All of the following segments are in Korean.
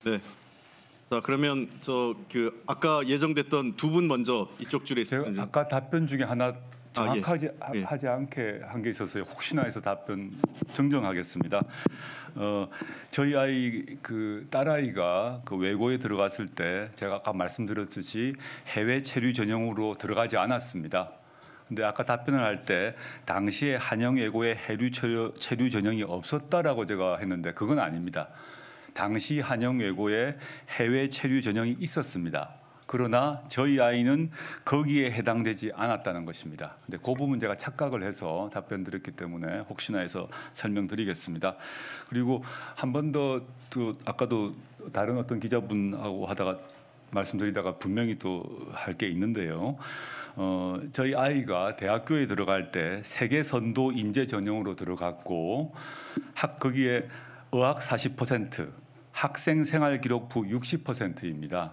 네. 자 그러면 아까 예정됐던 두 분 먼저 이쪽 줄에 제가 있습니다. 아까 답변 중에 하나 정확하지 예. 하지 않게 한 게 있었어요. 혹시나 해서 답변 정정하겠습니다. 저희 아이 딸아이가 외고에 들어갔을 때 제가 아까 말씀드렸듯이 해외 체류 전형으로 들어가지 않았습니다. 근데 아까 답변을 할 때 당시에 한영외고에 해외 체류 전형이 없었다라고 제가 했는데 그건 아닙니다. 당시 한영외고에 해외 체류 전형이 있었습니다. 그러나 저희 아이는 거기에 해당되지 않았다는 것입니다. 근데 그 부분 제가 착각을 해서 답변 드렸기 때문에 혹시나 해서 설명드리겠습니다. 그리고 한 번 더 아까도 다른 어떤 기자분하고 하다가 말씀드리다가 분명히 또 할 게 있는데요. 저희 아이가 대학교에 들어갈 때 세계 선도 인재 전형으로 들어갔고 거기에 의학 40%, 학생 생활 기록부 60%입니다.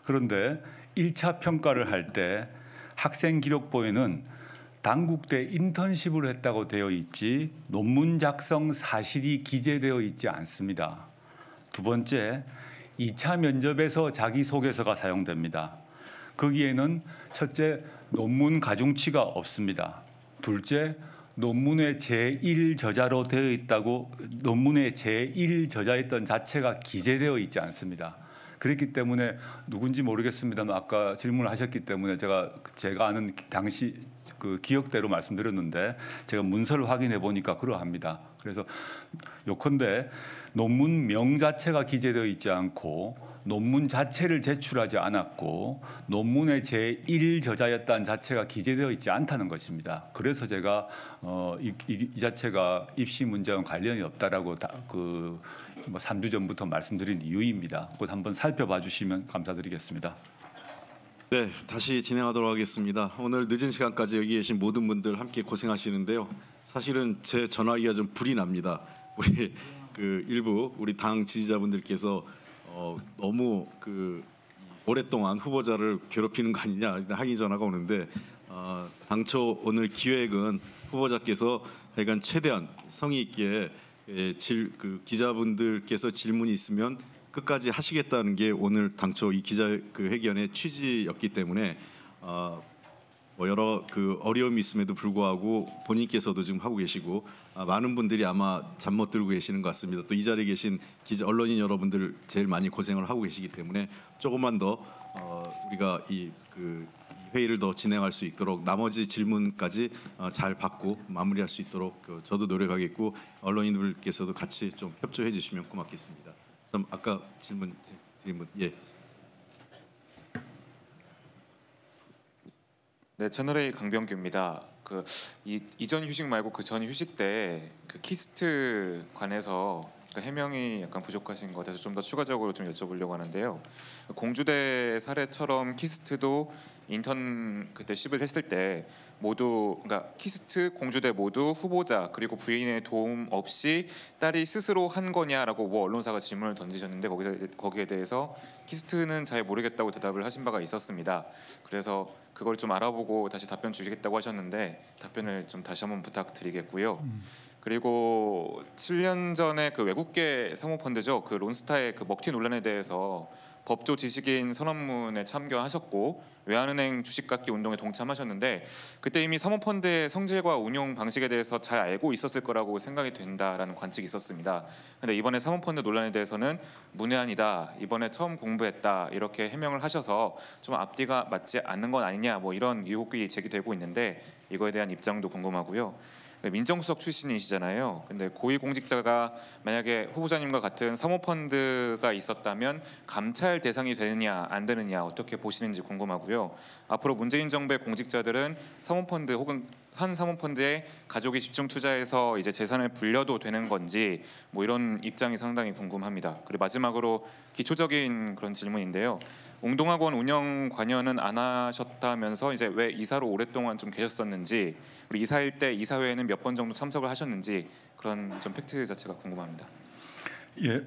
그런데 1차 평가를 할 때 학생 기록부에는 단국대 인턴십을 했다고 되어 있지 논문 작성 사실이 기재되어 있지 않습니다. 두 번째, 2차 면접에서 자기소개서가 사용됩니다. 거기에는 첫째, 논문 가중치가 없습니다. 둘째, 논문의 제1저자로 되어 있다고 논문의 제1저자였던 자체가 기재되어 있지 않습니다. 그렇기 때문에 누군지 모르겠습니다만 아까 질문을 하셨기 때문에 제가 아는 당시 그 기억대로 말씀드렸는데 제가 문서를 확인해 보니까 그러합니다. 그래서 요컨대 논문명 자체가 기재되어 있지 않고 논문 자체를 제출하지 않았고 논문의 제1저자였다는 자체가 기재되어 있지 않다는 것입니다. 그래서 제가 이 자체가 입시 문제와 관련이 없다라고 3주 전부터 말씀드린 이유입니다. 곧 한번 살펴봐 주시면 감사드리겠습니다. 네, 다시 진행하도록 하겠습니다. 오늘 늦은 시간까지 여기 계신 모든 분들 함께 고생하시는데요. 사실은 제 전화기가 좀 불이 납니다. 우리 일부 우리 당 지지자분들께서 너무 오랫동안 후보자를 괴롭히는 거 아니냐 항의 전화가 오는데 당초 오늘 기획은 후보자께서 하여간 최대한 성의 있게 기자분들께서 질문이 있으면 끝까지 하시겠다는 게 오늘 당초 이 기자회견의 취지였기 때문에 여러 어려움이 있음에도 불구하고 본인께서도 지금 하고 계시고 많은 분들이 아마 잠 못 들고 계시는 것 같습니다. 또 이 자리에 계신 언론인 여러분들 제일 많이 고생을 하고 계시기 때문에 조금만 더 우리가 이 회의를 더 진행할 수 있도록 나머지 질문까지 잘 받고 마무리할 수 있도록 저도 노력하겠고 언론인들께서도 같이 좀 협조해 주시면 고맙겠습니다. 좀 아까 질문 드린 분 예. 네, 채널A 강병규입니다. 이전 휴식 말고 전 휴식 때 키스트 관해서 해명이 약간 부족하신 것 같아서 좀 더 추가적으로 좀 여쭤보려고 하는데요. 공주대 사례처럼 키스트도 인턴 그때 십을 했을 때 모두 키스트, 공주대 모두 후보자 그리고 부인의 도움 없이 딸이 스스로 한 거냐라고 언론사가 질문을 던지셨는데 거기에 대해서 키스트는 잘 모르겠다고 대답을 하신 바가 있었습니다. 그래서 그걸 좀 알아보고 다시 답변 주시겠다고 하셨는데 답변을 좀 다시 한번 부탁드리겠고요. 그리고 7년 전에 외국계 사모펀드죠. 론스타의 먹튀 논란에 대해서 법조 지식인 선언문에 참여하셨고 외환은행 주식 갖기 운동에 동참하셨는데 그때 이미 사모펀드의 성질과 운용 방식에 대해서 잘 알고 있었을 거라고 생각이 된다라는 관측이 있었습니다. 근데 이번에 사모펀드 논란에 대해서는 문외한이다, 이번에 처음 공부했다 이렇게 해명을 하셔서 좀 앞뒤가 맞지 않는 건 아니냐 이런 의혹이 제기되고 있는데 이거에 대한 입장도 궁금하고요. 민정수석 출신이시잖아요. 근데 고위공직자가 만약에 후보자님과 같은 사모펀드가 있었다면 감찰 대상이 되느냐 안 되느냐 어떻게 보시는지 궁금하고요. 앞으로 문재인 정부의 공직자들은 사모펀드 혹은 한 사모펀드에 가족이 집중 투자해서 이제 재산을 불려도 되는 건지 이런 입장이 상당히 궁금합니다. 그리고 마지막으로 기초적인 그런 질문인데요. 웅동학원 운영 관여는 안 하셨다면서 이제 왜 이사로 오랫동안 좀 계셨었는지, 우리 이사일 때 이사회에는 몇 번 정도 참석을 하셨는지 그런 좀 팩트 자체가 궁금합니다. 예,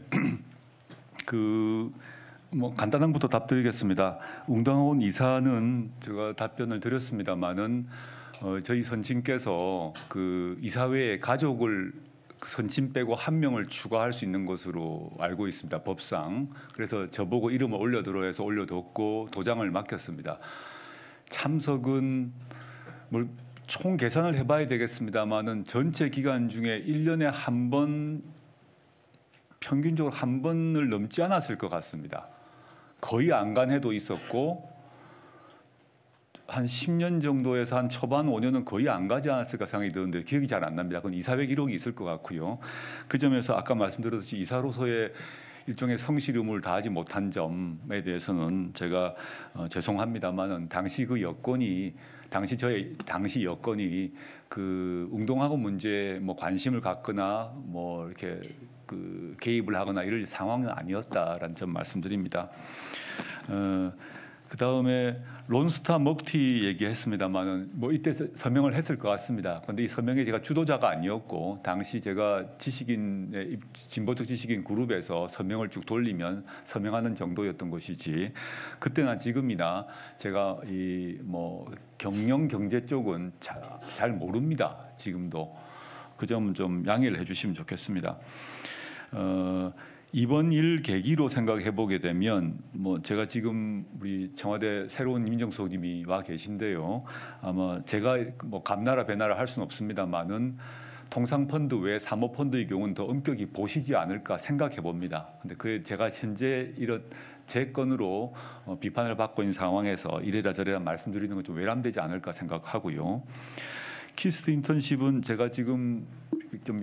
간단한 것부터 답드리겠습니다. 웅동학원 이사는 제가 답변을 드렸습니다만은 저희 선친께서 이사회에 가족을 선침 빼고 한 명을 추가할 수 있는 것으로 알고 있습니다. 법상. 그래서 저보고 이름을 올려들어 해서 올려뒀고 도장을 맡겼습니다. 참석은 총 계산을 해봐야 되겠습니다만은 전체 기간 중에 1년에 한 번 평균적으로 한 번을 넘지 않았을 것 같습니다. 거의 안 간 해도 있었고 한 10년 정도에서 한 초반 5년은 거의 안 가지 않았을까 생각이 드는데 기억이 잘 안 납니다. 그건 이사회 기록이 있을 것 같고요. 그 점에서 아까 말씀드렸듯이 이사로서의 일종의 성실 의무를 다하지 못한 점에 대해서는 제가 죄송합니다만은 당시 그 여건이 당시 여건이 그 운동하고 문제에 뭐 관심을 갖거나 뭐 이렇게 그 개입을 하거나 이럴 상황은 아니었다라는 점 말씀드립니다. 그 다음에 론스타 먹튀 얘기했습니다만은 뭐 이때 서명을 했을 것 같습니다. 그런데 이 서명에 제가 주도자가 아니었고 당시 제가 지식인의 진보적 지식인 그룹에서 서명을 쭉 돌리면 서명하는 정도였던 것이지 그때나 지금이나 제가 이 뭐 경영 경제 쪽은 잘 모릅니다. 지금도 그 점은 좀 양해를 해주시면 좋겠습니다. 이번 일 계기로 생각해 보게 되면 뭐 제가 지금 우리 청와대 새로운 민정수석님이 와 계신데요. 아마 제가 뭐 감나라 배나라 할 수는 없습니다만은 통상펀드 외 사모펀드의 경우는 더 엄격히 보시지 않을까 생각해 봅니다. 근데 그 제가 현재 이런 제 건으로 비판을 받고 있는 상황에서 이래라 저래라 말씀드리는 건 좀 외람되지 않을까 생각하고요. 키스트 인턴십은 제가 지금 좀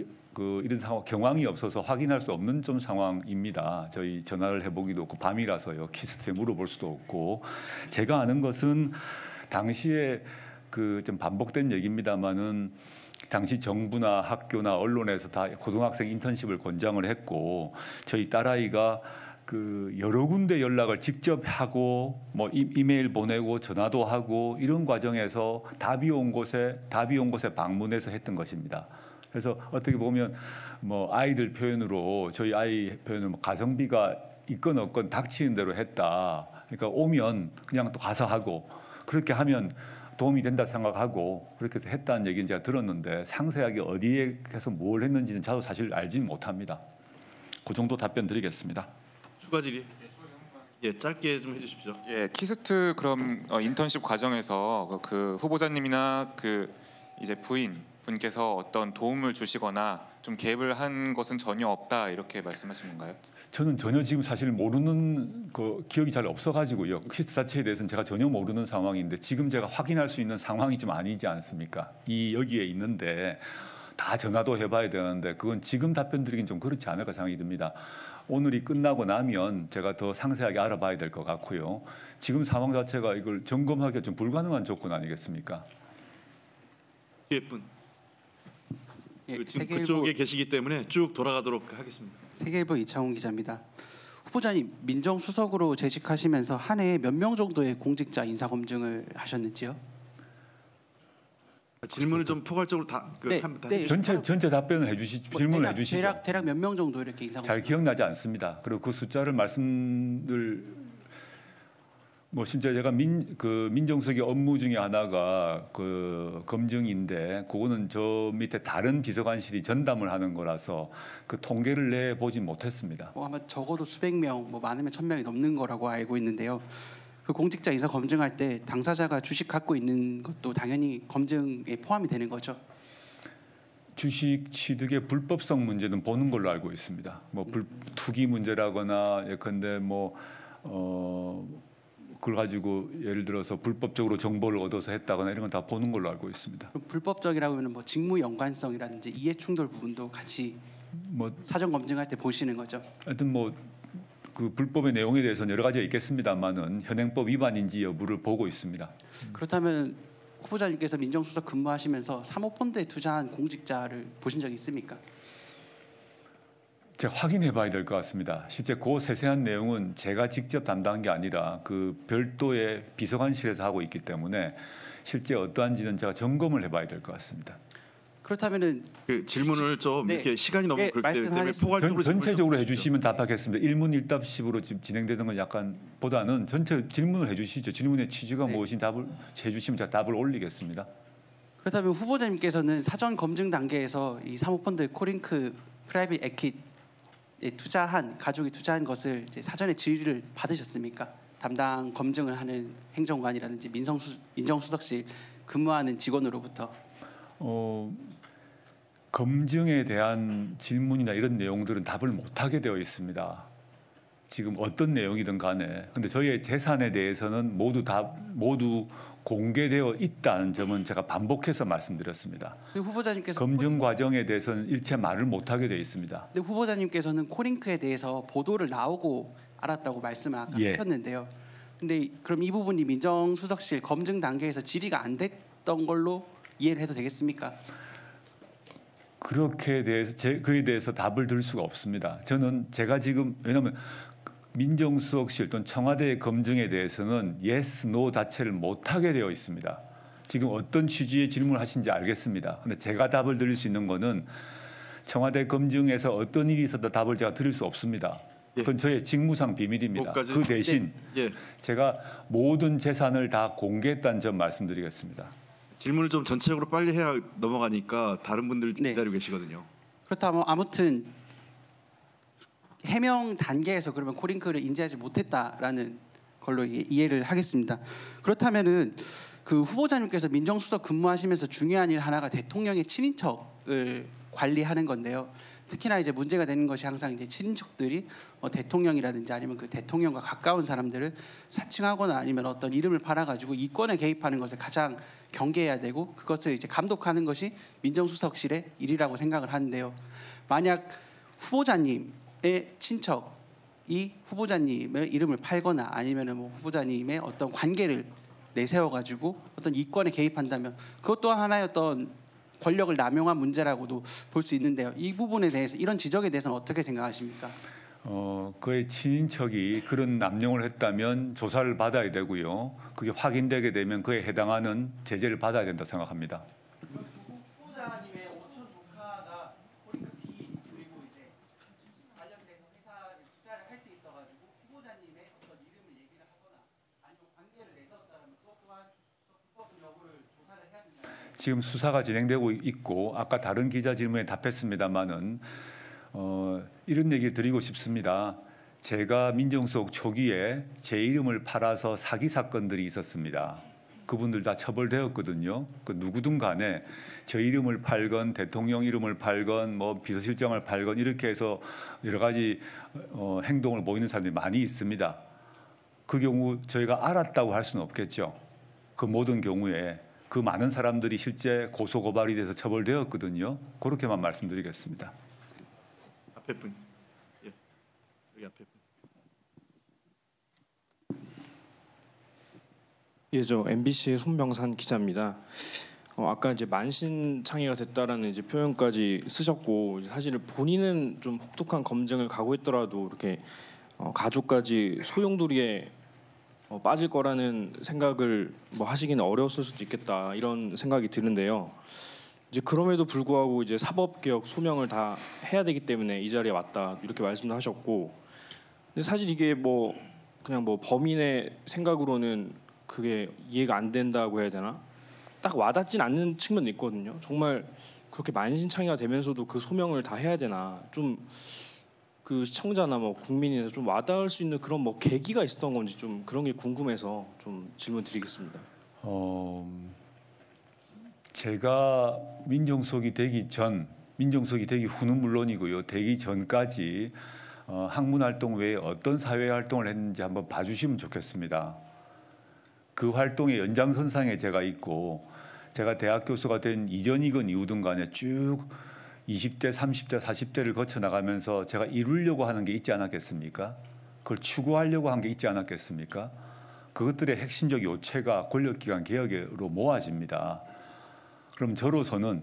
이런 상황 경황이 없어서 확인할 수 없는 좀 상황입니다. 저희 전화를 해보기도 없고 밤이라서요. 키스트에 물어볼 수도 없고 제가 아는 것은 당시에 그 좀 반복된 얘기입니다만은 당시 정부나 학교나 언론에서 다 고등학생 인턴십을 권장을 했고 저희 딸아이가 그 여러 군데 연락을 직접 하고 뭐 이메일 보내고 전화도 하고 이런 과정에서 답이 온 곳에 방문해서 했던 것입니다. 그래서 어떻게 보면 뭐 아이들 표현으로 저희 아이 표현은 뭐 가성비가 있건 없건 닥치는 대로 했다. 그러니까 오면 그냥 또 가서 하고 그렇게 하면 도움이 된다 생각하고 그렇게 해서 했다는 얘기는 제가 들었는데 상세하게 어디에 해서 뭘 했는지는 저도 사실 알지는 못합니다. 그 정도 답변 드리겠습니다. 추가 질의. 예, 짧게 좀 해주십시오. 예, 키스트 그럼 인턴십 과정에서 그 후보자님이나 그 이제 부인 분께서 어떤 도움을 주시거나 좀 개입을 한 것은 전혀 없다 이렇게 말씀하신 건가요? 저는 전혀 지금 사실 모르는 그 기억이 잘 없어가지고요. 키스트 자체에 대해서는 제가 전혀 모르는 상황인데 지금 제가 확인할 수 있는 상황이 좀 아니지 않습니까? 이 여기에 있는데 다 전화도 해봐야 되는데 그건 지금 답변 드리긴 좀 그렇지 않을까 생각이 듭니다. 오늘이 끝나고 나면 제가 더 상세하게 알아봐야 될 것 같고요. 지금 상황 자체가 이걸 점검하기가 좀 불가능한 조건 아니겠습니까? 예, 분. 예, 지금 세계일보, 그쪽에 계시기 때문에 쭉 돌아가도록 하겠습니다. 세계일보 이창훈 기자입니다. 후보자님 민정수석으로 재직하시면서 한 해에 몇 명 정도의 공직자 인사 검증을 하셨는지요? 질문을 좀 포괄적으로 다 네, 네. 전체 답변을 해주시죠. 질문을 해주시죠. 대략 몇 명 정도 이렇게 인사 잘 기억나지 않습니다. 그리고 그 숫자를 말씀들 뭐 진짜 제가 민정수석의 업무 중에 하나가 그 검증인데 그거는 저 밑에 다른 비서관실이 전담을 하는 거라서 그 통계를 내 보지 못했습니다. 아마 적어도 수백 명, 뭐 많으면 1,000명이 넘는 거라고 알고 있는데요. 그 공직자 인사 검증할 때 당사자가 주식 갖고 있는 것도 당연히 검증에 포함이 되는 거죠. 주식 취득의 불법성 문제는 보는 걸로 알고 있습니다. 뭐 투기 문제라거나 예컨대 그걸 가지고 예를 들어서 불법적으로 정보를 얻어서 했다거나 이런 건 다 보는 걸로 알고 있습니다. 그럼 불법적이라고 하면 뭐 직무 연관성이라든지 이해 충돌 부분도 같이 뭐 사전 검증할 때 보시는 거죠. 하여튼 그 불법의 내용에 대해서는 여러 가지가 있겠습니다만은 현행법 위반인지 여부를 보고 있습니다. 그렇다면 후보자님께서 민정수석 근무하시면서 사모펀드에 투자한 공직자를 보신 적 있습니까? 제가 확인해봐야 될 것 같습니다. 실제 그 세세한 내용은 제가 직접 담당한 게 아니라 그 별도의 비서관실에서 하고 있기 때문에 실제 어떠한지는 제가 점검을 해봐야 될 것 같습니다. 그렇다면은 그 질문을 좀 네. 이렇게 시간이 너무 네, 그렇기 때문에 말씀하겠습니다. 포괄적으로 전체적으로 질문을 해주시면 답하겠습니다. 일문일답식으로 지금 진행되는 건 약간 보다는 전체 질문을 해주시죠. 질문의 취지가 네. 무엇인지 답을 해주시면 제가 답을 올리겠습니다. 그렇다면 후보자님께서는 사전 검증 단계에서 이 사모펀드 코링크 프라이빗 에퀴에 투자한 가족이 투자한 것을 이제 사전에 질의를 받으셨습니까? 담당 검증을 하는 행정관이라든지 민정수석실 근무하는 직원으로부터. 검증에 대한 질문이나 이런 내용들은 답을 못하게 되어 있습니다. 지금 어떤 내용이든 간에. 근데 저희의 재산에 대해서는 모두 공개되어 있다는 점은 제가 반복해서 말씀드렸습니다. 후보자님께서 검증 과정에 대해서는 일체 말을 못하게 되어 있습니다. 근데 후보자님께서는 코링크에 대해서 보도를 나오고 알았다고 말씀을 아까 예. 하셨는데요. 근데 그럼 이 부분이 민정수석실 검증 단계에서 질의가 안 됐던 걸로 이해를 해도 되겠습니까? 그렇게 대해서 그에 대해서 답을 들 수가 없습니다. 저는 제가 지금 왜냐하면 민정수석실 또는 청와대의 검증에 대해서는 yes, no 자체를 못하게 되어 있습니다. 지금 어떤 취지의 질문을 하신지 알겠습니다. 근데 제가 답을 드릴 수 있는 거는 청와대 검증에서 어떤 일이 있었다 답을 제가 드릴 수 없습니다. 그건 저의 직무상 비밀입니다. 그것까지- 그 대신 예. 제가 모든 재산을 다 공개했다는 점 말씀드리겠습니다. 질문을 좀 전체적으로 빨리 해야 넘어가니까 다른 분들 네. 기다리고 계시거든요. 그렇다면 아무튼 해명 단계에서 그러면 코링크를 인지하지 못했다라는 걸로 이해를 하겠습니다. 그렇다면은 그 후보자님께서 민정수석 근무하시면서 중요한 일 하나가 대통령의 친인척을 관리하는 건데요. 특히나 이제 문제가 되는 것이 항상 이제 친인척들이 대통령이라든지 아니면 그 대통령과 가까운 사람들을 사칭하거나 아니면 어떤 이름을 팔아가지고 이권에 개입하는 것을 가장 경계해야 되고 그것을 이제 감독하는 것이 민정수석실의 일이라고 생각을 하는데요. 만약 후보자님의 친척이 후보자님의 이름을 팔거나 아니면은 뭐 후보자님의 어떤 관계를 내세워가지고 어떤 이권에 개입한다면 그것 또한 하나의 어떤 권력을 남용한 문제라고도 볼 수 있는데요. 이 부분에 대해서 이런 지적에 대해서는 어떻게 생각하십니까? 그의 친인척이 그런 남용을 했다면 조사를 받아야 되고요. 그게 확인되게 되면 그에 해당하는 제재를 받아야 된다 생각합니다. 후보자님의 오촌 조카가 폴리티 그리고 이제 관련돼서 회사를 투자를 할 때 있어가지고 후보자님의 어떤 이름을 얘기를 하거나 아니면 관계를 내세웠다면 그것 또한 불법 여부를 조사를 해야 된다. 지금 수사가 진행되고 있고 아까 다른 기자 질문에 답했습니다마는 이런 얘기 드리고 싶습니다. 제가 민정수석 초기에 제 이름을 팔아서 사기 사건들이 있었습니다. 그분들 다 처벌되었거든요. 그 누구든 간에 저 이름을 팔건 대통령 이름을 팔건 뭐 비서실장을 팔건 이렇게 해서 여러 가지 행동을 보이는 사람들이 많이 있습니다. 그 경우 저희가 알았다고 할 수는 없겠죠. 그 모든 경우에 그 많은 사람들이 실제 고소 고발이 돼서 처벌되었거든요. 그렇게만 말씀드리겠습니다. 앞에 분. 예. 여기 앞에 분. 예, 저 MBC의 손병산 기자입니다. 아까 이제 만신창이가 됐다라는 이제 표현까지 쓰셨고 사실 본인은 좀 혹독한 검증을 각오했더라도 이렇게 가족까지 소용돌이에 빠질 거라는 생각을 뭐 하시기는 어려웠을 수도 있겠다 이런 생각이 드는데요. 이제 그럼에도 불구하고 이제 사법개혁 소명을 다 해야 되기 때문에 이 자리에 왔다 이렇게 말씀도 하셨고, 근데 사실 이게 뭐 그냥 뭐 범인의 생각으로는 그게 이해가 안 된다고 해야 되나? 딱 와닿진 않는 측면도 있거든요. 정말 그렇게 만신창이가 되면서도 그 소명을 다 해야 되나? 좀 그 시청자나 뭐 국민이나 좀 와닿을 수 있는 그런 뭐 계기가 있었던 건지 좀 그런 게 궁금해서 좀 질문 드리겠습니다. 제가 민정수석이 되기 후는 물론이고요. 되기 전까지 학문 활동 외에 어떤 사회 활동을 했는지 한번 봐주시면 좋겠습니다. 그 활동의 연장선상에 제가 있고 제가 대학 교수가 된 이전이건 이후든 간에 쭉 20대, 30대, 40대를 거쳐 나가면서 제가 이루려고 하는 게 있지 않았겠습니까? 그걸 추구하려고 한 게 있지 않았겠습니까? 그것들의 핵심적 요체가 권력기관 개혁으로 모아집니다. 그럼 저로서는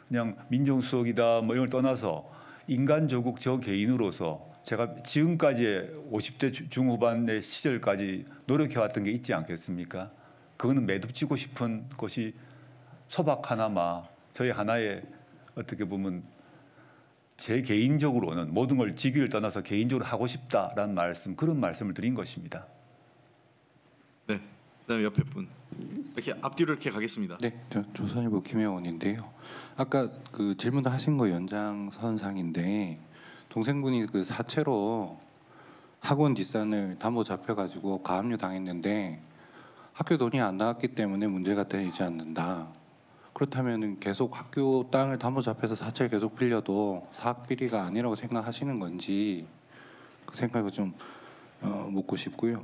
그냥 민정수석이다 뭐 이걸 떠나서 인간 조국 저 개인으로서 제가 지금까지의 50대 중후반의 시절까지 노력해왔던 게 있지 않겠습니까? 그거는 매듭지고 싶은 것이 소박하나마 저희 하나의 어떻게 보면 제 개인적으로는 모든 걸 직위를 떠나서 개인적으로 하고 싶다라는 말씀, 그런 말씀을 드린 것입니다. 네. 그다음에 옆에 분. 이렇게 앞뒤로 이렇게 가겠습니다. 네, 저 조선일보 김혜원인데요. 아까 그 질문하신 거 연장선상인데 동생분이 그 사채로 학원 뒷산을 담보 잡혀가지고 가압류 당했는데 학교 돈이 안 나왔기 때문에 문제가 되지 않는다. 그렇다면 계속 학교 땅을 담보 잡혀서 사채를 계속 빌려도 사학 비리가 아니라고 생각하시는 건지 그 생각을 좀 묻고 싶고요.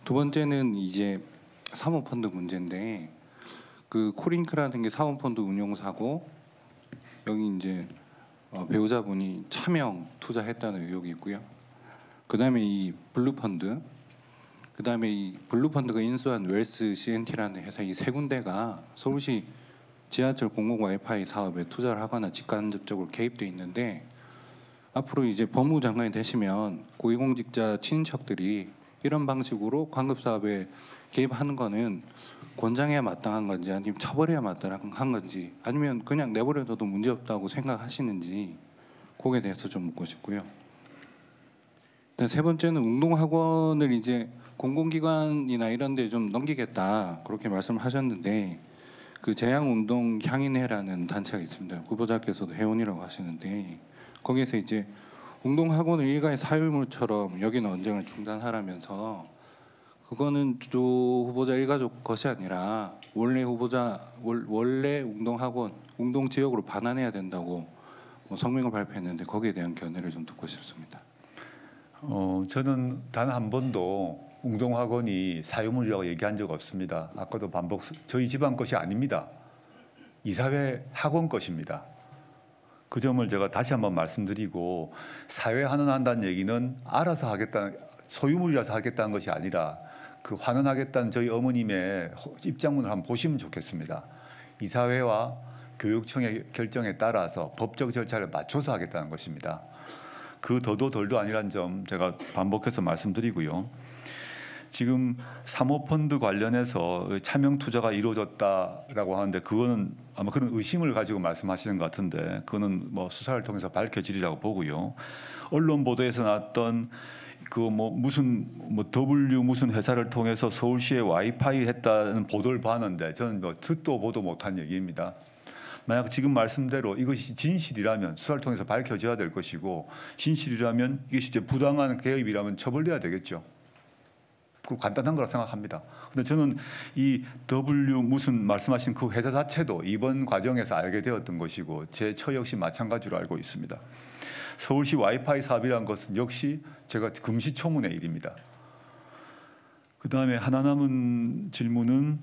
두 번째는 이제 사모펀드 문제인데 그 코링크라는 게 사모펀드 운용사고 여기 이제 배우자분이 차명 투자했다는 의혹이 있고요. 그다음에 이 블루펀드, 그다음에 이 블루펀드가 인수한 웰스 CNT라는 회사 이 세 군데가 서울시 지하철 공공 와이파이 사업에 투자를 하거나 직간접적으로 개입돼 있는데 앞으로 이제 법무부 장관이 되시면 고위공직자 친인척들이 이런 방식으로 광급 사업에 개입하는 거는 권장해야 마땅한 건지 아니면 처벌해야 마땅한 건지 아니면 그냥 내버려둬도 문제없다고 생각하시는지 거기에 대해서 좀 묻고 싶고요. 세 번째는 운동학원을 이제 공공기관이나 이런 데 좀 넘기겠다 그렇게 말씀하셨는데 그 재향운동 향인회라는 단체가 있습니다. 후보자께서도 회원이라고 하시는데 거기에서 이제 운동학원을 일가의 사유물처럼 여기는 언쟁을 중단하라면서 그거는 조 후보자 일가족 것이 아니라 원래 운동학원 운동지역으로 반환해야 된다고 성명을 발표했는데 거기에 대한 견해를 좀 듣고 싶습니다. 저는 단 한 번도 운동학원이 사유물이라고 얘기한 적 없습니다. 아까도 저희 집안 것이 아닙니다. 이사회 학원 것입니다. 그 점을 제가 다시 한번 말씀드리고 사회 환원한다는 얘기는 알아서 하겠다는 소유물이라서 하겠다는 것이 아니라 그 환원하겠다는 저희 어머님의 입장문을 한번 보시면 좋겠습니다. 이사회와 교육청의 결정에 따라서 법적 절차를 맞춰서 하겠다는 것입니다. 그 더도 덜도 아니란 점 제가 반복해서 말씀드리고요. 지금 사모펀드 관련해서 차명 투자가 이루어졌다라고 하는데 그거는 아마 그런 의심을 가지고 말씀하시는 것 같은데 그거는 뭐 수사를 통해서 밝혀지리라고 보고요. 언론 보도에서 나왔던 그 무슨 W 무슨 회사를 통해서 서울시에 와이파이 했다는 보도를 봤는데 저는 듣도 보도 못한 얘기입니다. 만약 지금 말씀대로 이것이 진실이라면 수사를 통해서 밝혀져야 될 것이고 진실이라면 이것이 이제 부당한 개입이라면 처벌돼야 되겠죠. 그 간단한 거라 생각합니다. 근데 저는 이 W 무슨 말씀하신 그 회사 자체도 이번 과정에서 알게 되었던 것이고 제 처 역시 마찬가지로 알고 있습니다. 서울시 와이파이 사업이라는 것은 역시 제가 금시초문의 일입니다. 그다음에 하나 남은 질문은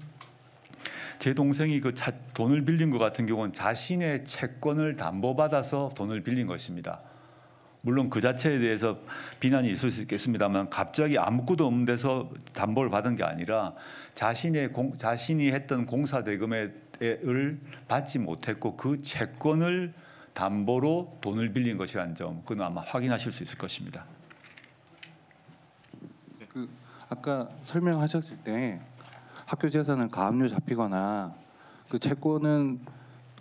제 동생이 그 돈을 빌린 것 같은 경우는 자신의 채권을 담보받아서 돈을 빌린 것입니다. 물론 그 자체에 대해서 비난이 있을 수 있겠습니다만 갑자기 아무것도 없는 데서 담보를 받은 게 아니라 자신이 했던 공사 대금을 받지 못했고 그 채권을 담보로 돈을 빌린 것이라는 점 그건 아마 확인하실 수 있을 것입니다. 그 아까 설명하셨을 때 학교 재산은 가압류 잡히거나 그 채권은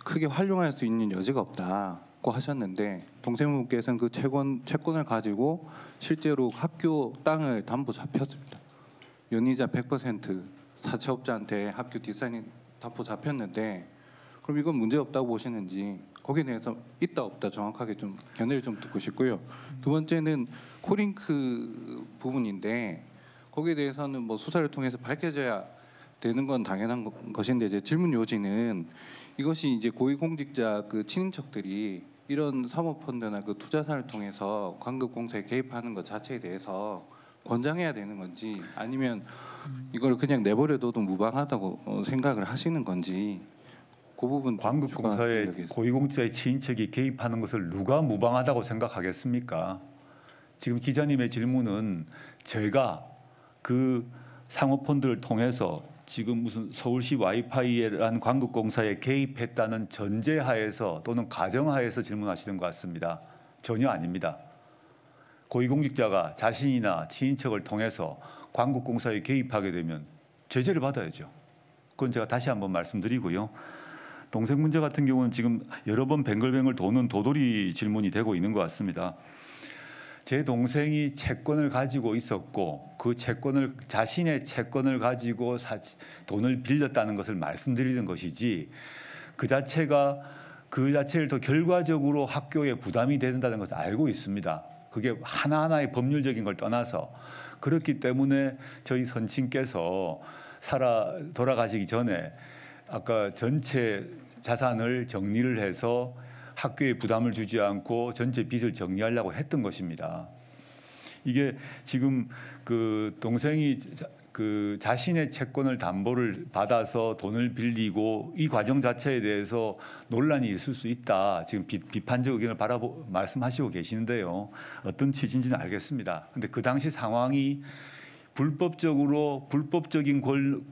크게 활용할 수 있는 여지가 없다고 하셨는데 동생분께서는 그 채권을 가지고 실제로 학교 땅을 담보 잡혔습니다. 연이자 100% 사채업자한테 학교 뒷산이 담보 잡혔는데 그럼 이건 문제 없다고 보시는지 거기에 대해서 있다 없다 정확하게 좀 견해를 좀 듣고 싶고요. 두 번째는 코링크 부분인데 거기에 대해서는 뭐 수사를 통해서 밝혀져야 되는 건 당연한 것인데 이제 질문 요지는 이것이 이제 고위공직자 그 친인척들이 이런 사모펀드나 그 투자사를 통해서 광급공사에 개입하는 것 자체에 대해서 권장해야 되는 건지 아니면 이걸 그냥 내버려둬도 무방하다고 생각을 하시는 건지 그 부분 광급공사에 고위공직자의 친인척이 개입하는 것을 누가 무방하다고 생각하겠습니까? 지금 기자님의 질문은 제가 그 상호펀드를 통해서 지금 무슨 서울시 와이파이라는 광급공사에 개입했다는 전제하에서 또는 가정하에서 질문하시는 것 같습니다. 전혀 아닙니다. 고위공직자가 자신이나 친인척을 통해서 광급공사에 개입하게 되면 제재를 받아야죠. 그건 제가 다시 한번 말씀드리고요. 동생 문제 같은 경우는 지금 여러 번 뱅글뱅글 도는 도돌이 질문이 되고 있는 것 같습니다. 제 동생이 채권을 가지고 있었고 그 채권을 자신의 채권을 가지고 돈을 빌렸다는 것을 말씀드리는 것이지 그 자체를 더 결과적으로 학교에 부담이 된다는 것을 알고 있습니다. 그게 하나하나의 법률적인 걸 떠나서 그렇기 때문에 저희 선친께서 돌아가시기 전에 아까 전체 자산을 정리를 해서 학교에 부담을 주지 않고 전체 빚을 정리하려고 했던 것입니다. 이게 지금 그 동생이 그 자신의 채권을 담보를 받아서 돈을 빌리고 이 과정 자체에 대해서 논란이 있을 수 있다. 지금 비판적 의견을 말씀하시고 계시는데요. 어떤 취지인지는 알겠습니다. 근데 그 당시 상황이 불법적인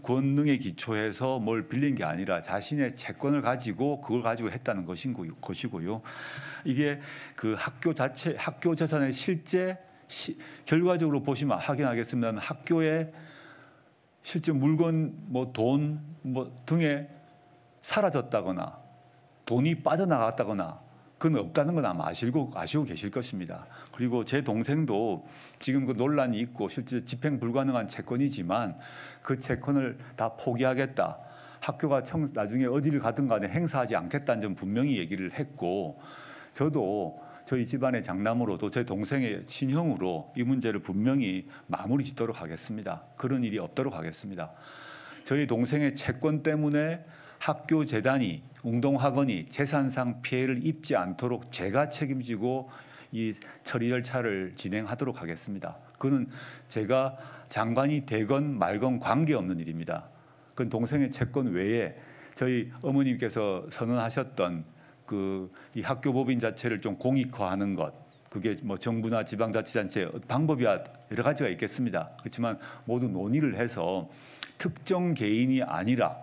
권능에 기초해서 뭘 빌린 게 아니라 자신의 채권을 가지고 그걸 가지고 했다는 것이고요. 이게 그 학교 재산의 실제 결과적으로 보시면 확인하겠습니다만 학교에 실제 물건 돈 등에 사라졌다거나 돈이 빠져나갔다거나 그건 없다는 건 아마 아시고 계실 것입니다. 그리고 제 동생도 지금 그 논란이 있고 실제 집행 불가능한 채권이지만 그 채권을 다 포기하겠다. 학교가 나중에 어디를 가든 간에 행사하지 않겠다는 점 분명히 얘기를 했고 저도 저희 집안의 장남으로도 제 동생의 친형으로 이 문제를 분명히 마무리 짓도록 하겠습니다. 그런 일이 없도록 하겠습니다. 저희 동생의 채권 때문에 학교 재단이 웅동학원이 재산상 피해를 입지 않도록 제가 책임지고 이 처리 절차를 진행하도록 하겠습니다. 그건 제가 장관이 되건 말건 관계없는 일입니다. 그건 동생의 채권 외에 저희 어머님께서 선언하셨던 이 학교 법인 자체를 좀 공익화하는 것, 그게 정부나 지방자치단체의 방법이 여러 가지가 있겠습니다. 그렇지만 모두 논의를 해서 특정 개인이 아니라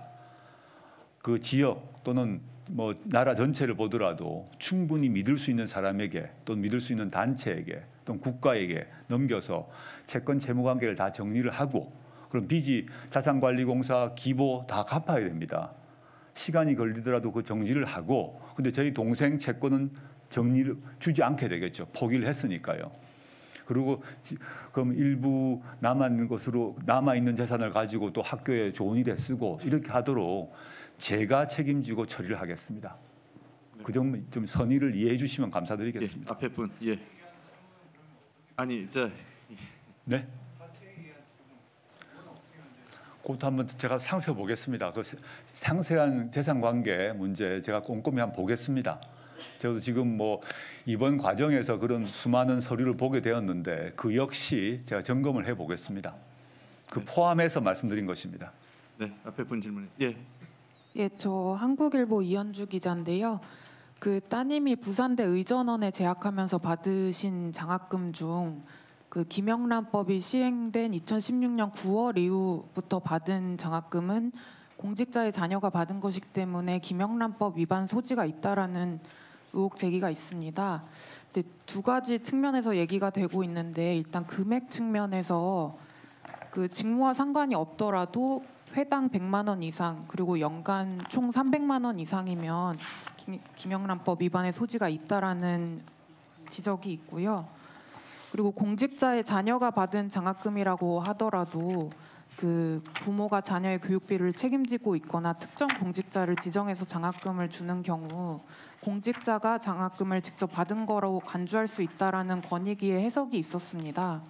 그 지역 또는 나라 전체를 보더라도 충분히 믿을 수 있는 사람에게 또는 믿을 수 있는 단체에게 또는 국가에게 넘겨서 채권 채무 관계를 다 정리를 하고 그럼 빚이 자산관리공사 기보 다 갚아야 됩니다. 시간이 걸리더라도 그 정리를 하고 근데 저희 동생 채권은 정리를 주지 않게 되겠죠. 포기를 했으니까요. 그리고 그럼 일부 남아있는 재산을 가지고 또 학교에 좋은 일에 쓰고 이렇게 하도록 제가 책임지고 처리를 하겠습니다. 그 점 좀 선의를 이해해 주시면 감사드리겠습니다. 앞에 분 네. 그것도 한번 제가 살펴보겠습니다. 그 상세한 재산 관계 문제 제가 꼼꼼히 한번 보겠습니다. 저도 지금 이번 과정에서 그런 수많은 서류를 보게 되었는데 그 역시 제가 점검을 해보겠습니다. 그 포함해서 말씀드린 것입니다. 네, 앞에 분 질문. 예, 저 한국일보 이현주 기자인데요. 그 따님이 부산대 의전원에 재학하면서 받으신 장학금 중 그 김영란법이 시행된 2016년 9월 이후부터 받은 장학금은 공직자의 자녀가 받은 것이기 때문에 김영란법 위반 소지가 있다라는 의혹 제기가 있습니다. 근데 두 가지 측면에서 얘기가 되고 있는데 일단 금액 측면에서 그 직무와 상관이 없더라도 회당 100만 원 이상 그리고 연간 총 300만 원 이상이면 김영란법 위반의 소지가 있다라는 지적이 있고요. 그리고 공직자의 자녀가 받은 장학금이라고 하더라도 그 부모가 자녀의 교육비를 책임지고 있거나 특정 공직자를 지정해서 장학금을 주는 경우 공직자가 장학금을 직접 받은 거라고 간주할 수 있다라는 권익위의 해석이 있었습니다.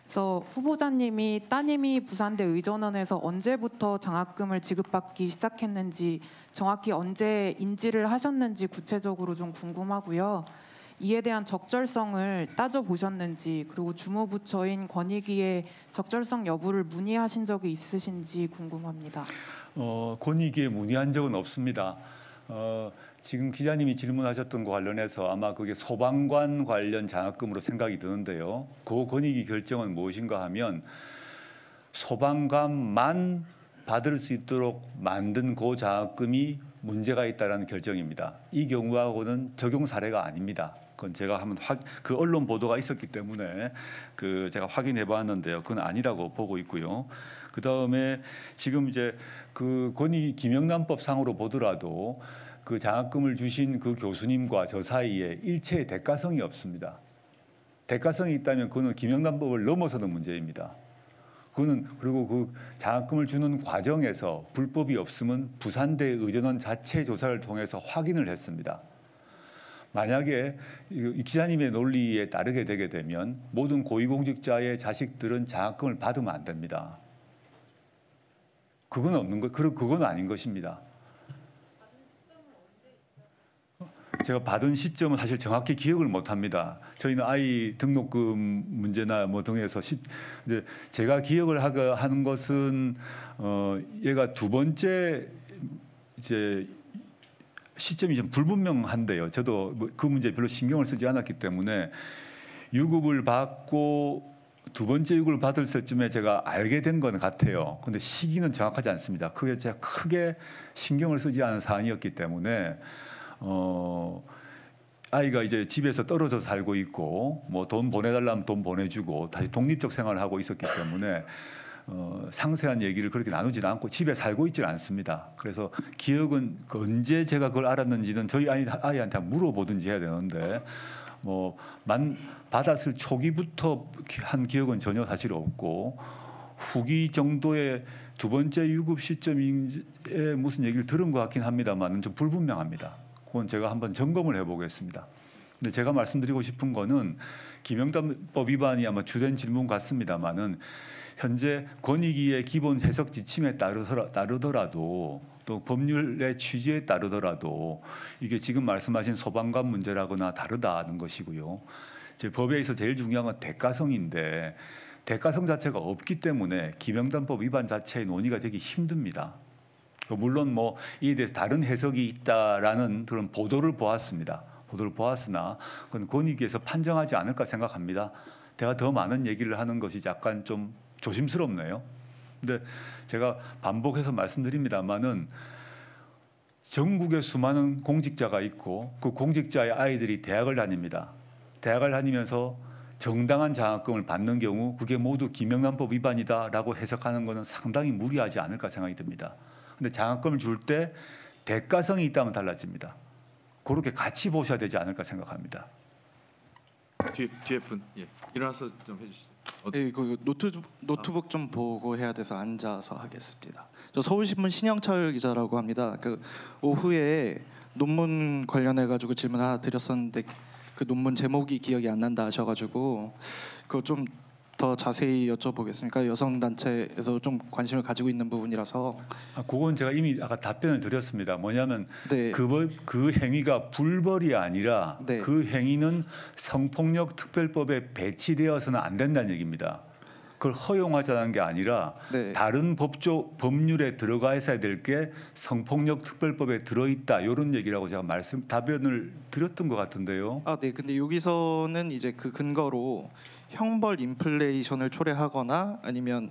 그래서 후보자님이 따님이 부산대 의전원에서 언제부터 장학금을 지급받기 시작했는지 정확히 언제 인지를 하셨는지 구체적으로 좀 궁금하고요. 이에 대한 적절성을 따져보셨는지 그리고 주무부처인 권익위의 적절성 여부를 문의하신 적이 있으신지 궁금합니다. 권익위에 문의한 적은 없습니다. 지금 기자님이 질문하셨던 거 관련해서 아마 그게 소방관 관련 장학금으로 생각이 드는데요. 그 권익위 결정은 무엇인가 하면 소방관만 받을 수 있도록 만든 그 장학금이 문제가 있다라는 결정입니다. 이 경우하고는 적용 사례가 아닙니다. 그건 제가 한번 그 언론 보도가 있었기 때문에 제가 확인해봤는데요. 그건 아니라고 보고 있고요. 그 다음에 지금 이제 그 김영란법상으로 보더라도 그 장학금을 주신 그 교수님과 저 사이에 일체의 대가성이 없습니다. 대가성이 있다면 그거는 김영란법을 넘어서는 문제입니다. 그거는 그리고 그 장학금을 주는 과정에서 불법이 없으면 부산대 의전원 자체 조사를 통해서 확인을 했습니다. 만약에 이 기자님의 논리에 따르게 되게 되면 모든 고위공직자의 자식들은 장학금을 받으면 안 됩니다. 그건 없는 거, 그건 아닌 것입니다. 제가 받은 시점은 사실 정확히 기억을 못합니다. 저희는 아이 등록금 문제나 뭐 등에서 이제 제가 기억을 하는 것은 얘가 두 번째 이제 시점이 좀 불분명한데요. 저도 그 문제에 별로 신경을 쓰지 않았기 때문에 유급을 받고 두 번째 유급을 받을 때쯤에 제가 알게 된 건 같아요. 근데 시기는 정확하지 않습니다. 그게 제가 크게 신경을 쓰지 않은 사안이었기 때문에 아이가 이제 집에서 떨어져 살고 있고 뭐 돈 보내달라면 돈 보내주고 다시 독립적 생활을 하고 있었기 때문에 상세한 얘기를 그렇게 나누지는 않고 집에 살고 있지는 않습니다. 그래서 기억은 언제 제가 그걸 알았는지는 저희 아이한테 물어보든지 해야 되는데 받았을 초기부터 한 기억은 전혀 사실 없고 후기 정도의 두 번째 유급 시점에 무슨 얘기를 들은 것 같긴 합니다만 좀 불분명합니다. 그건 제가 한번 점검을 해보겠습니다. 근데 제가 말씀드리고 싶은 거는 김영란법 위반이 아마 주된 질문 같습니다만은 현재 권익위의 기본 해석 지침에 따르더라도 또 법률의 취지에 따르더라도 이게 지금 말씀하신 소방관 문제라거나 다르다는 것이고요. 제 법에서 제일 중요한 건 대가성인데 대가성 자체가 없기 때문에 김영란법 위반 자체의 논의가 되기 힘듭니다. 물론 뭐 이에 대해서 다른 해석이 있다라는 그런 보도를 보았습니다. 보도를 보았으나 그건 권익위에서 판정하지 않을까 생각합니다. 제가 더 많은 얘기를 하는 것이 약간 좀 조심스럽네요. 근데 제가 반복해서 말씀드립니다만은 전국에 수많은 공직자가 있고 그 공직자의 아이들이 대학을 다닙니다. 대학을 다니면서 정당한 장학금을 받는 경우 그게 모두 김영란법 위반이다라고 해석하는 것은 상당히 무리하지 않을까 생각이 듭니다. 근데 장학금을 줄 때 대가성이 있다면 달라집니다. 그렇게 같이 보셔야 되지 않을까 생각합니다. 뒤에 분 일어나서 좀 해주시죠. 네, 그 노트북 좀 보고 해야 돼서 앉아서 하겠습니다. 저 서울신문 신영철 기자라고 합니다. 그 오후에 논문 관련해 가지고 질문 하나 드렸었는데 그 논문 제목이 기억이 안 난다 하셔가지고 그거 좀 더 자세히 여쭤보겠습니까? 여성 단체에서 좀 관심을 가지고 있는 부분이라서. 그건 제가 이미 아까 답변을 드렸습니다. 뭐냐면 네. 그 행위가 불벌이 아니라 네. 그 행위는 성폭력 특별법에 배치되어서는 안 된다는 얘기입니다. 그걸 허용하자는 게 아니라 네. 다른 법률에 들어가 있어야 될 게 성폭력 특별법에 들어있다 이런 얘기라고 제가 답변을 드렸던 것 같은데요. 네. 근데 여기서는 이제 그 근거로 형벌 인플레이션을 초래하거나 아니면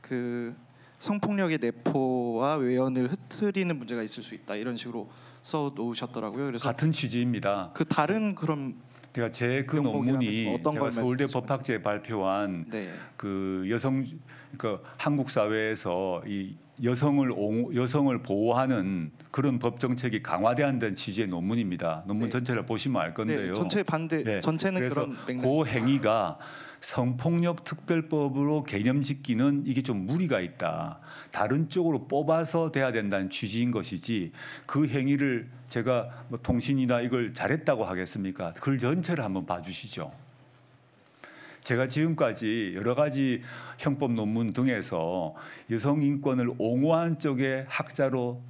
그 성폭력의 내포와 외연을 흐트리는 문제가 있을 수 있다 이런 식으로 써 놓으셨더라고요. 그래서 같은 취지입니다. 그 다른 그런 제가 제 그 논문이 어떤 제가 걸 서울대 말씀하시는 법학제에 발표한 네. 그 한국 사회에서 이 여성을 보호하는 그런 법 정책이 강화돼야 취지의 논문입니다. 논문 네. 전체를 보시면 알 건데요. 네, 전체 반대 네. 전체는 그래서 그런 맥락. 그 행위가 성폭력 특별법으로 개념 짓기는 이게 좀 무리가 있다. 다른 쪽으로 뽑아서 돼야 된다는 취지인 것이지 그 행위를 제가 뭐 통신이나 이걸 잘했다고 하겠습니까? 글 전체를 한번 봐주시죠. 제가 지금까지 여러 가지 형법 논문 등에서 여성 인권을 옹호한 쪽의 학자로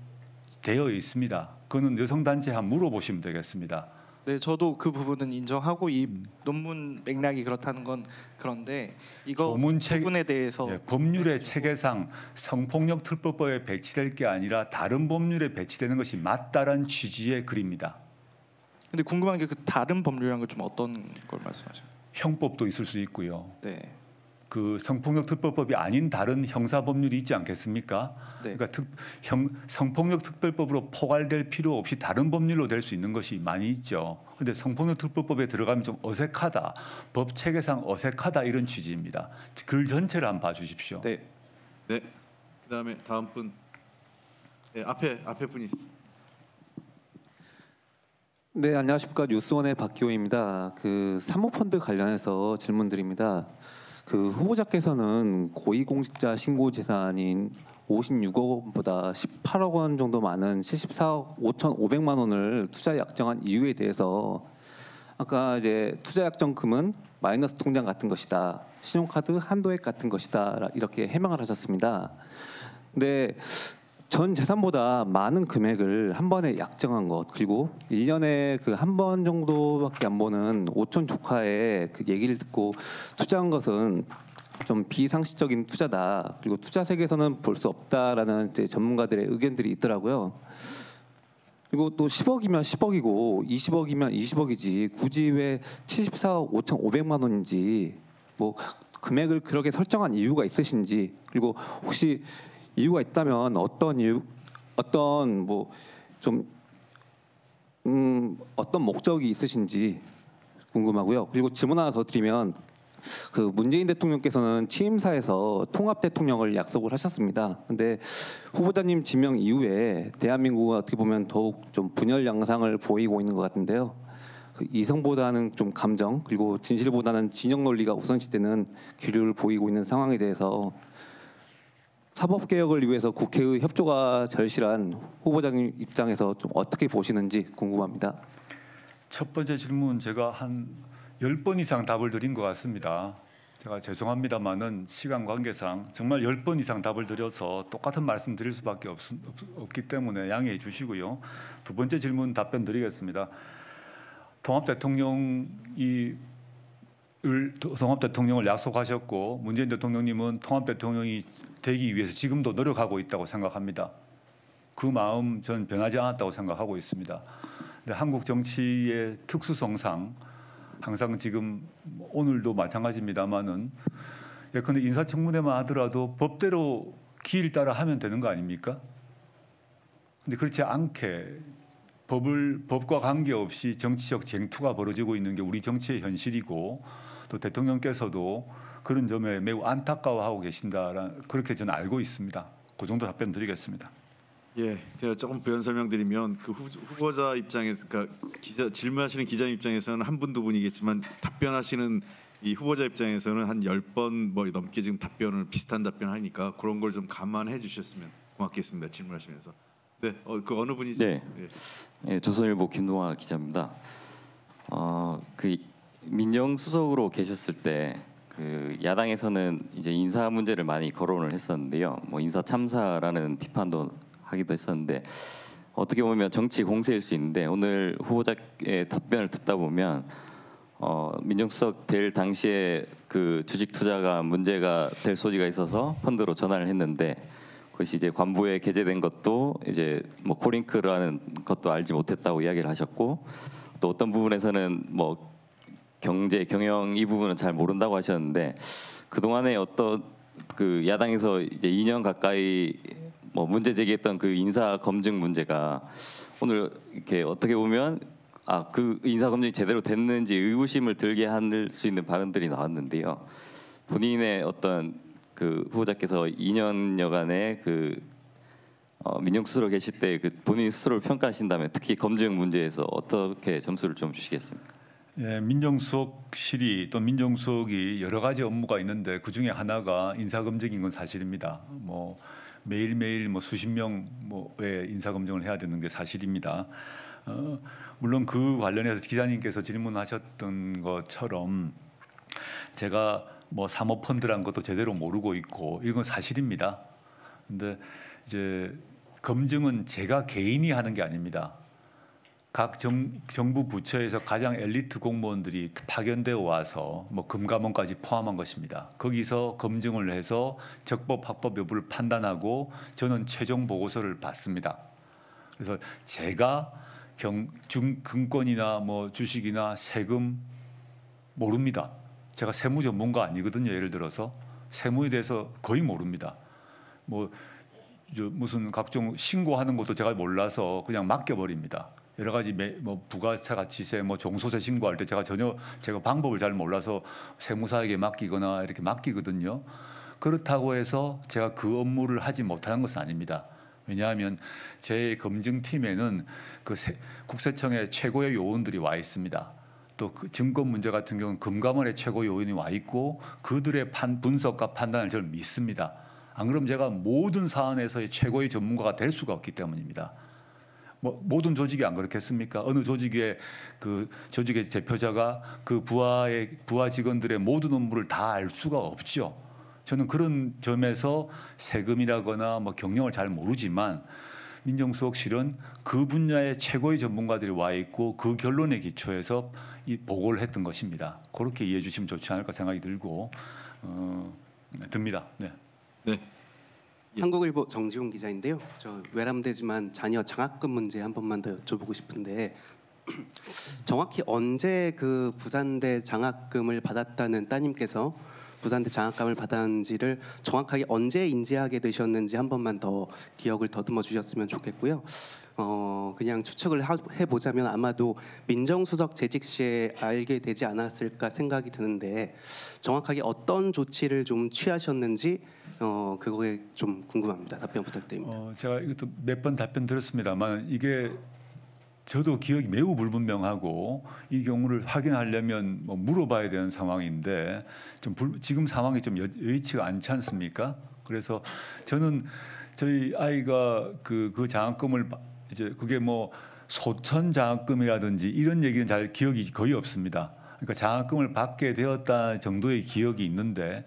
되어 있습니다. 그거는 여성 단체에 한번 물어보시면 되겠습니다. 네, 저도 그 부분은 인정하고 이 논문 맥락이 그렇다는 건 그런데 이거 부분에 대해서 법률의 체계상 성폭력 특별법에 배치될 게 아니라 다른 법률에 배치되는 것이 맞다라는 취지의 글입니다. 근데 궁금한 게 그 다른 법률이란 건 좀 어떤 걸 말씀하셔요? 형법도 있을 수 있고요. 네. 그 성폭력 특별법이 아닌 다른 형사 법률이 있지 않겠습니까? 네. 그러니까 성폭력 특별법으로 포괄될 필요 없이 다른 법률로 될 수 있는 것이 많이 있죠. 그런데 성폭력 특별법에 들어가면 좀 어색하다, 법 체계상 어색하다 이런 취지입니다. 글 전체를 한번 봐주십시오. 네. 네. 그다음에 다음 분. 네, 앞에 분이 있어. 네, 안녕하십니까. 뉴스원의 박기호입니다. 그 사모펀드 관련해서 질문드립니다. 그 후보자께서는 고위공직자 신고 재산인 56억 원보다 18억 원 정도 많은 74억 5,500만 원을 투자 약정한 이유에 대해서 아까 이제 투자 약정금은 마이너스 통장 같은 것이다, 신용카드 한도액 같은 것이다 이렇게 해명을 하셨습니다. 근데 전 재산보다 많은 금액을 한 번에 약정한 것, 그리고 1년에 그 한 번 정도밖에 안 보는 5천 조카의 그 얘기를 듣고 투자한 것은 좀 비상식적인 투자다, 그리고 투자 세계에서는 볼 수 없다라는 이제 전문가들의 의견들이 있더라고요. 그리고 또 10억이면 10억이고 20억이면 20억이지 굳이 왜 74억 5,500만 원인지, 뭐 금액을 그렇게 설정한 이유가 있으신지, 그리고 혹시 이유가 있다면 어떤 이유, 어떤 뭐 좀 어떤 목적이 있으신지 궁금하고요. 그리고 질문 하나 더 드리면, 그 문재인 대통령께서는 취임사에서 통합 대통령을 약속을 하셨습니다. 근데 후보자님 지명 이후에 대한민국은 어떻게 보면 더욱 좀 분열 양상을 보이고 있는 것 같은데요. 그 이성보다는 좀 감정, 그리고 진실보다는 진영 논리가 우선시되는 기류를 보이고 있는 상황에 대해서 사법개혁을 위해서 국회의 협조가 절실한 후보자님 입장에서 좀 어떻게 보시는지 궁금합니다. 첫 번째 질문 제가 한 10번 이상 답을 드린 것 같습니다. 제가 죄송합니다만은 시간 관계상 정말 10번 이상 답을 드려서 똑같은 말씀 드릴 수밖에 없기 때문에 양해해 주시고요. 두 번째 질문 답변 드리겠습니다. 통합 대통령을 약속하셨고 문재인 대통령님은 통합 대통령이 되기 위해서 지금도 노력하고 있다고 생각합니다. 그 마음 전 변하지 않았다고 생각하고 있습니다. 근데 한국 정치의 특수성상 항상 지금 오늘도 마찬가지입니다만은 예컨대 인사청문회만 하더라도 법대로 기일 따라 하면 되는 거 아닙니까? 근데 그렇지 않게 법과 관계없이 정치적 쟁투가 벌어지고 있는 게 우리 정치의 현실이고, 또 대통령께서도 그런 점에 매우 안타까워하고 계신다라는, 그렇게 저는 알고 있습니다. 그 정도 답변 드리겠습니다. 예, 제가 조금 부연 설명드리면 그 후보자 입장에서, 그러니까 질문하시는 기자님 입장에서는 한 분 두 분이겠지만 답변하시는 이 후보자 입장에서는 한 10번 뭐 넘게 지금 비슷한 답변을 하니까 그런 걸 좀 감안해 주셨으면 고맙겠습니다. 질문하시면서. 네, 그 어느 분이죠? 네, 예, 조선일보 김동아 기자입니다. 그 민정수석으로 계셨을 때 그 야당에서는 이제 인사 문제를 많이 거론을 했었는데요. 뭐 인사 참사라는 비판도 하기도 했었는데, 어떻게 보면 정치 공세일 수 있는데 오늘 후보자의 답변을 듣다 보면 민정수석 될 당시에 그 주식 투자가 문제가 될 소지가 있어서 펀드로 전환을 했는데, 그것이 이제 관보에 게재된 것도 이제 뭐 코링크라는 것도 알지 못했다고 이야기를 하셨고, 또 어떤 부분에서는 뭐 경제 경영 이 부분은 잘 모른다고 하셨는데, 그 동안에 어떤 그 야당에서 이제 2년 가까이 뭐 문제 제기했던 그 인사 검증 문제가 오늘 이렇게 어떻게 보면 그 인사 검증이 제대로 됐는지 의구심을 들게 할 수 있는 발언들이 나왔는데요. 본인의 어떤 그 후보자께서 2년여간의 그 민정수석으로 계실 때 그 본인 스스로를 평가하신다면 특히 검증 문제에서 어떻게 점수를 좀 주시겠습니까? 예, 민정수석실이 또 민정수석이 여러 가지 업무가 있는데 그 중에 하나가 인사검증인 건 사실입니다. 뭐 매일매일 뭐 수십 명의 인사검증을 해야 되는 게 사실입니다. 물론 그 관련해서 기자님께서 질문하셨던 것처럼 제가 뭐 사모펀드란 것도 제대로 모르고 있고 이건 사실입니다. 근데 이제 검증은 제가 개인이 하는 게 아닙니다. 각 정부 부처에서 가장 엘리트 공무원들이 파견되어 와서 뭐 금감원까지 포함한 것입니다. 거기서 검증을 해서 적법 합법 여부를 판단하고 저는 최종 보고서를 받습니다. 그래서 제가 증권이나 뭐 주식이나 세금 모릅니다. 제가 세무 전문가 아니거든요. 예를 들어서 세무에 대해서 거의 모릅니다. 뭐 무슨 각종 신고하는 것도 제가 몰라서 그냥 맡겨버립니다. 여러 가지 뭐 부가세 가치세, 뭐 종소세 신고할 때 제가 방법을 잘 몰라서 세무사에게 맡기거나 이렇게 맡기거든요. 그렇다고 해서 제가 그 업무를 하지 못하는 것은 아닙니다. 왜냐하면 제 검증팀에는 국세청의 최고의 요원들이 와 있습니다. 또 그 증권 문제 같은 경우는 금감원의 최고 요원이 와 있고 그들의 분석과 판단을 저는 믿습니다. 안 그러면 제가 모든 사안에서의 최고의 전문가가 될 수가 없기 때문입니다. 뭐 모든 조직이 안 그렇겠습니까? 어느 조직의 조직의 대표자가 그 부하 직원들의 모든 업무를 다 알 수가 없죠. 저는 그런 점에서 세금이라거나 뭐 경영을 잘 모르지만 민정수석실은 그 분야의 최고의 전문가들이 와 있고 그 결론에 기초해서 이 보고를 했던 것입니다. 그렇게 이해해 주시면 좋지 않을까 생각이 들고 듭니다. 네. 네. 한국일보 정지훈 기자인데요. 저 외람되지만 자녀 장학금 문제 한 번만 더 여쭤보고 싶은데 정확히 언제 그 부산대 장학금을 받았다는 따님께서 부산대 장학금을 받았는지를 정확하게 언제 인지하게 되셨는지 한 번만 더 기억을 더듬어 주셨으면 좋겠고요. 그냥 추측을 해보자면 아마도 민정수석 재직 시에 알게 되지 않았을까 생각이 드는데 정확하게 어떤 조치를 좀 취하셨는지 그거에 좀 궁금합니다. 답변 부탁드립니다. 제가 이것도 몇 번 답변 드렸습니다만 이게 저도 기억이 매우 불분명하고 이 경우를 확인하려면 뭐 물어봐야 되는 상황인데 지금 상황이 좀 여의치가 않지 않습니까? 그래서 저는 저희 아이가 그 장학금을 이제 그게 뭐 소천 장학금이라든지 이런 얘기는 잘 기억이 거의 없습니다. 그러니까 장학금을 받게 되었다 정도의 기억이 있는데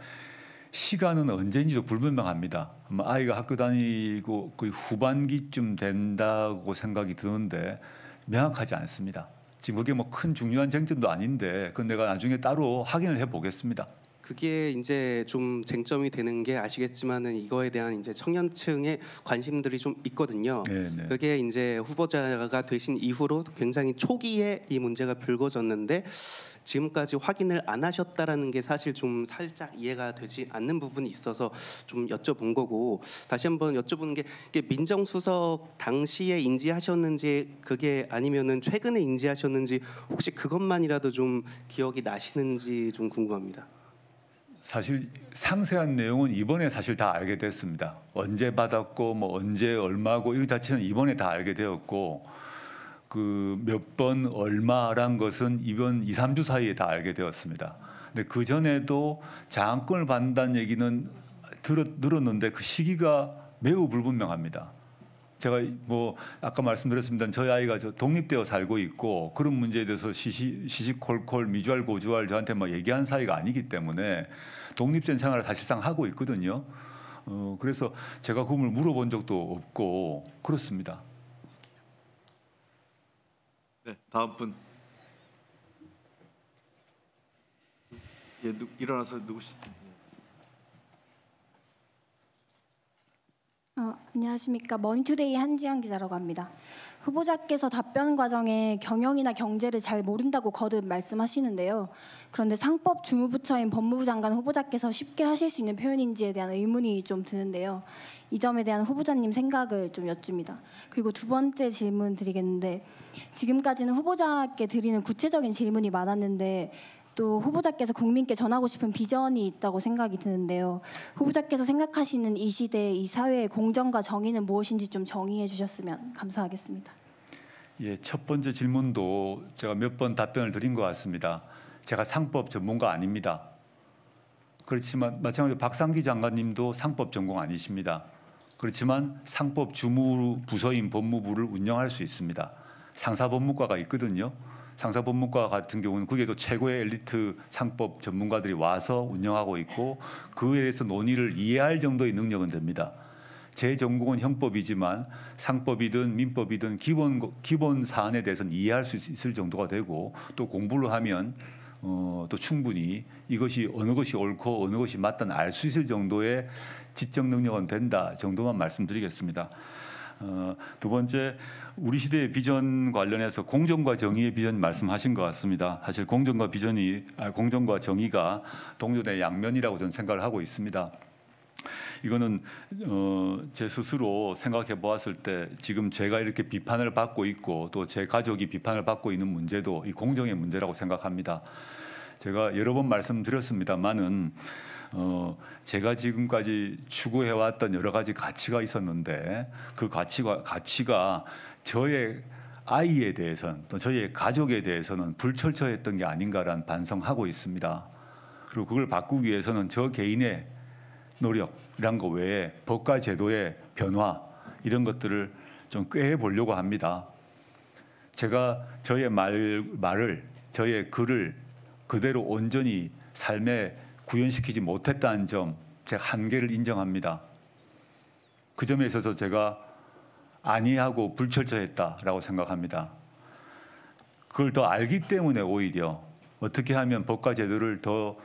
시간은 언제인지도 불분명합니다. 아이가 학교 다니고 거의 후반기쯤 된다고 생각이 드는데 명확하지 않습니다. 지금 그게 뭐 큰 중요한 쟁점도 아닌데 그건 내가 나중에 따로 확인을 해보겠습니다. 그게 이제 좀 쟁점이 되는 게 아시겠지만은 이거에 대한 이제 청년층의 관심들이 좀 있거든요. 네네. 그게 이제 후보자가 되신 이후로 굉장히 초기에 이 문제가 불거졌는데 지금까지 확인을 안 하셨다라는 게 사실 좀 살짝 이해가 되지 않는 부분이 있어서 좀 여쭤본 거고 다시 한번 여쭤보는 게 이게 민정수석 당시에 인지하셨는지 그게 아니면은 최근에 인지하셨는지 혹시 그것만이라도 좀 기억이 나시는지 좀 궁금합니다. 사실 상세한 내용은 이번에 사실 다 알게 됐습니다. 언제 받았고 뭐 언제 얼마고 이 자체는 이번에 다 알게 되었고 그 몇 번 얼마란 것은 이번 2, 3주 사이에 다 알게 되었습니다. 근데 그 전에도 장학금을 받는다는 얘기는 들었는데 그 시기가 매우 불분명합니다. 제가 뭐 아까 말씀드렸습니다. 저희 아이가 독립되어 살고 있고 그런 문제에 대해서 시시콜콜 미주알고주알 저한테 뭐 얘기한 사이가 아니기 때문에 독립된 생활을 사실상 하고 있거든요. 그래서 제가 그걸 물어본 적도 없고 그렇습니다. 네, 다음 분. 예, 일어나서 누구시? 안녕하십니까. 머니투데이 한지연 기자라고 합니다. 후보자께서 답변 과정에 경영이나 경제를 잘 모른다고 거듭 말씀하시는데요. 그런데 상법 주무부처인 법무부 장관 후보자께서 쉽게 하실 수 있는 표현인지에 대한 의문이 좀 드는데요. 이 점에 대한 후보자님 생각을 좀 여쭙니다. 그리고 두 번째 질문 드리겠는데 지금까지는 후보자께 드리는 구체적인 질문이 많았는데 또 후보자께서 국민께 전하고 싶은 비전이 있다고 생각이 드는데요. 후보자께서 생각하시는 이 시대, 이 사회의 공정과 정의는 무엇인지 좀 정의해 주셨으면 감사하겠습니다. 예, 첫 번째 질문도 제가 몇 번 답변을 드린 것 같습니다. 제가 상법 전문가 아닙니다. 그렇지만 마찬가지로 박상기 장관님도 상법 전공 아니십니다. 그렇지만 상법 주무 부서인 법무부를 운영할 수 있습니다. 상사법무과가 있거든요. 상사법무과 같은 경우는 그게 또 최고의 엘리트 상법 전문가들이 와서 운영하고 있고 그에 대해서 논의를 이해할 정도의 능력은 됩니다. 제 전공은 형법이지만 상법이든 민법이든 기본 사안에 대해서는 이해할 수 있을 정도가 되고 또 공부를 하면 또 충분히 이것이 어느 것이 옳고 어느 것이 맞다는 알 수 있을 정도의 지적 능력은 된다 정도만 말씀드리겠습니다. 두 번째, 우리 시대의 비전 관련해서 공정과 정의의 비전 말씀하신 것 같습니다. 사실 공정과 정의가 동전의 양면이라고 저는 생각을 하고 있습니다. 이거는 제 스스로 생각해 보았을 때 지금 제가 이렇게 비판을 받고 있고 또 제 가족이 비판을 받고 있는 문제도 이 공정의 문제라고 생각합니다. 제가 여러 번 말씀드렸습니다만은 제가 지금까지 추구해왔던 여러 가지 가치가 있었는데 그 가치가 저의 아이에 대해서는 또 저희 가족에 대해서는 불철저했던 게 아닌가라는 반성하고 있습니다. 그리고 그걸 바꾸기 위해서는 저 개인의 노력이란 거 외에 법과 제도의 변화 이런 것들을 좀 꾀해 보려고 합니다. 제가 저의 말을 저의 글을 그대로 온전히 삶에 구현시키지 못했다는 점 제 한계를 인정합니다. 그 점에 있어서 제가 안이하고 불철저했다라고 생각합니다. 그걸 더 알기 때문에 오히려 어떻게 하면 법과 제도를 더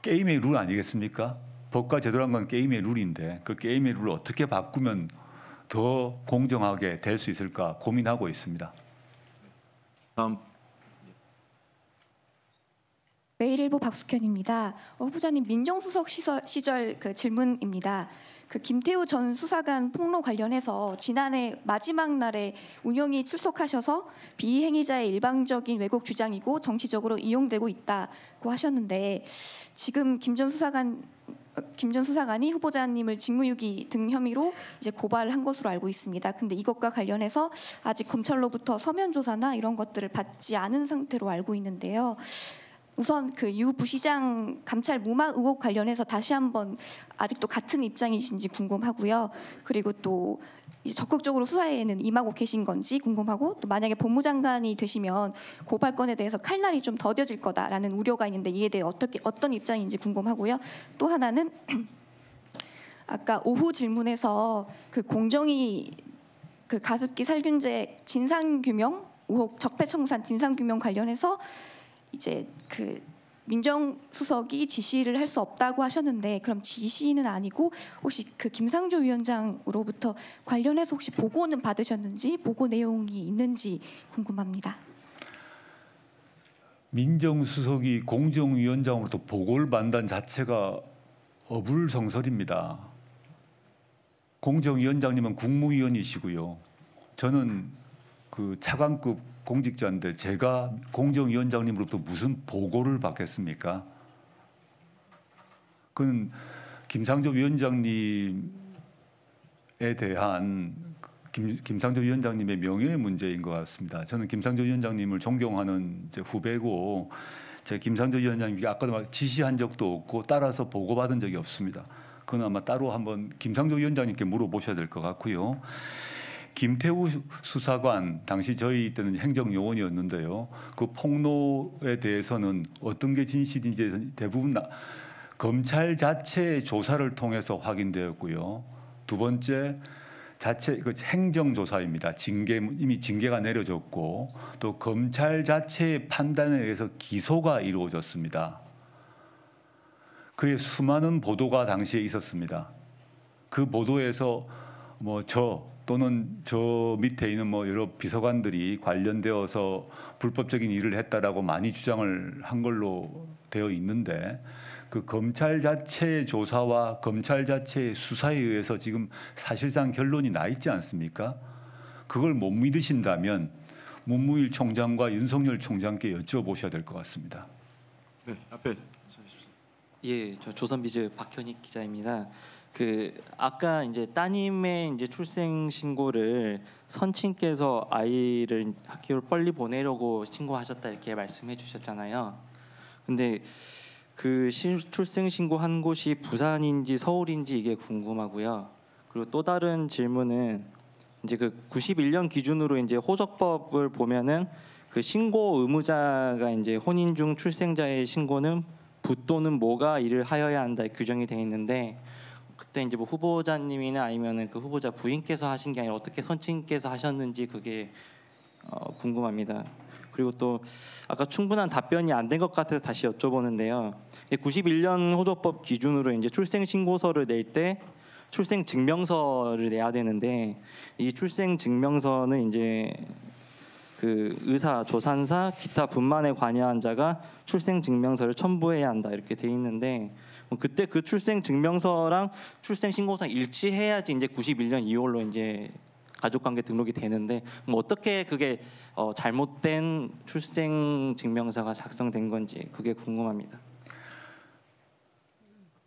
게임의 룰 아니겠습니까? 법과 제도란 건 게임의 룰인데 그 게임의 룰을 어떻게 바꾸면 더 공정하게 될 수 있을까 고민하고 있습니다. 다음 매일일보 박숙현입니다. 후보자님 민정수석 시절 그 질문입니다. 그 김태우 전 수사관 폭로 관련해서 지난해 마지막 날에 운영이 출석하셔서 비행위자의 일방적인 왜곡 주장이고 정치적으로 이용되고 있다고 하셨는데 지금 김 전 수사관이 후보자님을 직무유기 등 혐의로 이제 고발한 것으로 알고 있습니다. 근데 이것과 관련해서 아직 검찰로부터 서면 조사나 이런 것들을 받지 않은 상태로 알고 있는데요. 우선 그 유 부시장 감찰 무마 의혹 관련해서 다시 한번 아직도 같은 입장이신지 궁금하고요. 그리고 또 이제 적극적으로 수사에는 임하고 계신 건지 궁금하고 또 만약에 법무장관이 되시면 고발건에 대해서 칼날이 좀 더뎌질 거다라는 우려가 있는데 이에 대해 어떤 입장인지 궁금하고요. 또 하나는 아까 오후 질문에서 그 공정위 그 가습기 살균제 진상규명 의혹 적폐청산 진상규명 관련해서 이제 그 민정수석이 지시를 할 수 없다고 하셨는데 그럼 지시는 아니고 혹시 그 김상조 위원장으로부터 관련해서 혹시 보고는 받으셨는지 보고 내용이 있는지 궁금합니다. 민정수석이 공정위원장으로부터 보고를 받는 자체가 어불성설입니다. 공정위원장님은 국무위원이시고요. 저는 그 차관급 공직자인데 제가 공정위원장님으로부터 무슨 보고를 받겠습니까? 그건 김상조 위원장님에 대한 김상조 위원장님의 명예의 문제인 것 같습니다. 저는 김상조 위원장님을 존경하는 이제 후배고 제가 김상조 위원장님께 아까도 막 지시한 적도 없고 따라서 보고받은 적이 없습니다. 그건 아마 따로 한번 김상조 위원장님께 물어보셔야 될 것 같고요. 김태우 수사관 당시 저희 때는 행정요원이었는데요. 그 폭로에 대해서는 어떤 게 진실인지 대부분 검찰 자체의 조사를 통해서 확인되었고요. 두 번째 자체 그 행정조사입니다. 이미 징계가 내려졌고 또 검찰 자체의 판단에 의해서 기소가 이루어졌습니다. 그의 수많은 보도가 당시에 있었습니다. 그 보도에서 또는 저 밑에 있는 여러 비서관들이 관련되어서 불법적인 일을 했다라고 많이 주장을 한 걸로 되어 있는데 그 검찰 자체의 조사와 검찰 자체의 수사에 의해서 지금 사실상 결론이 나 있지 않습니까? 그걸 못 믿으신다면 문무일 총장과 윤석열 총장께 여쭤보셔야 될 것 같습니다. 네, 앞에 예, 저 조선비즈 박현익 기자입니다. 아까 이제 따님의 이제 출생 신고를 선친께서 아이를 학교를 빨리 보내려고 신고하셨다 이렇게 말씀해 주셨잖아요. 근데 그 출생 신고한 곳이 부산인지 서울인지 이게 궁금하고요. 그리고 또 다른 질문은 이제 그 91년 기준으로 이제 호적법을 보면은 그 신고 의무자가 이제 혼인 중 출생자의 신고는 부 또는 모가 이를 하여야 한다 규정이 되어 있는데 그때 이제 후보자님이나 아니면은 그 후보자 부인께서 하신 게 아니라 어떻게 선친께서 하셨는지 그게 궁금합니다. 그리고 또 아까 충분한 답변이 안 된 것 같아서 다시 여쭤보는데요. 91년 호적법 기준으로 이제 출생 신고서를 낼 때 출생 증명서를 내야 되는데 이 출생 증명서는 이제 그 의사, 조산사, 기타 분만에 관여한 자가 출생 증명서를 첨부해야 한다 이렇게 돼 있는데 그때 그 출생 증명서랑 출생 신고서랑 일치해야지 이제 91년 2월로 이제 가족관계 등록이 되는데 어떻게 그게 잘못된 출생 증명서가 작성된 건지 그게 궁금합니다.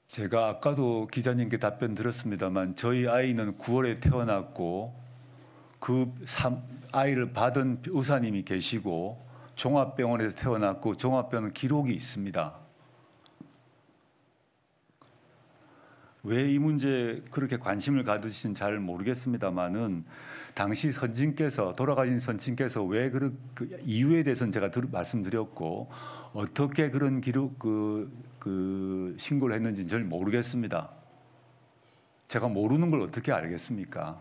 제가 아까도 기자님께 답변 드렸습니다만 저희 아이는 9월에 태어났고 아이를 받은 의사님이 계시고 종합병원에서 태어났고 종합병원 기록이 있습니다. 왜 이 문제에 그렇게 관심을 가지신지 잘 모르겠습니다만은 당시 선진께서 돌아가신 선친께서 왜 그 이유에 대해서는 제가 말씀드렸고 어떻게 그런 기록 신고를 했는지는 잘 모르겠습니다. 제가 모르는 걸 어떻게 알겠습니까?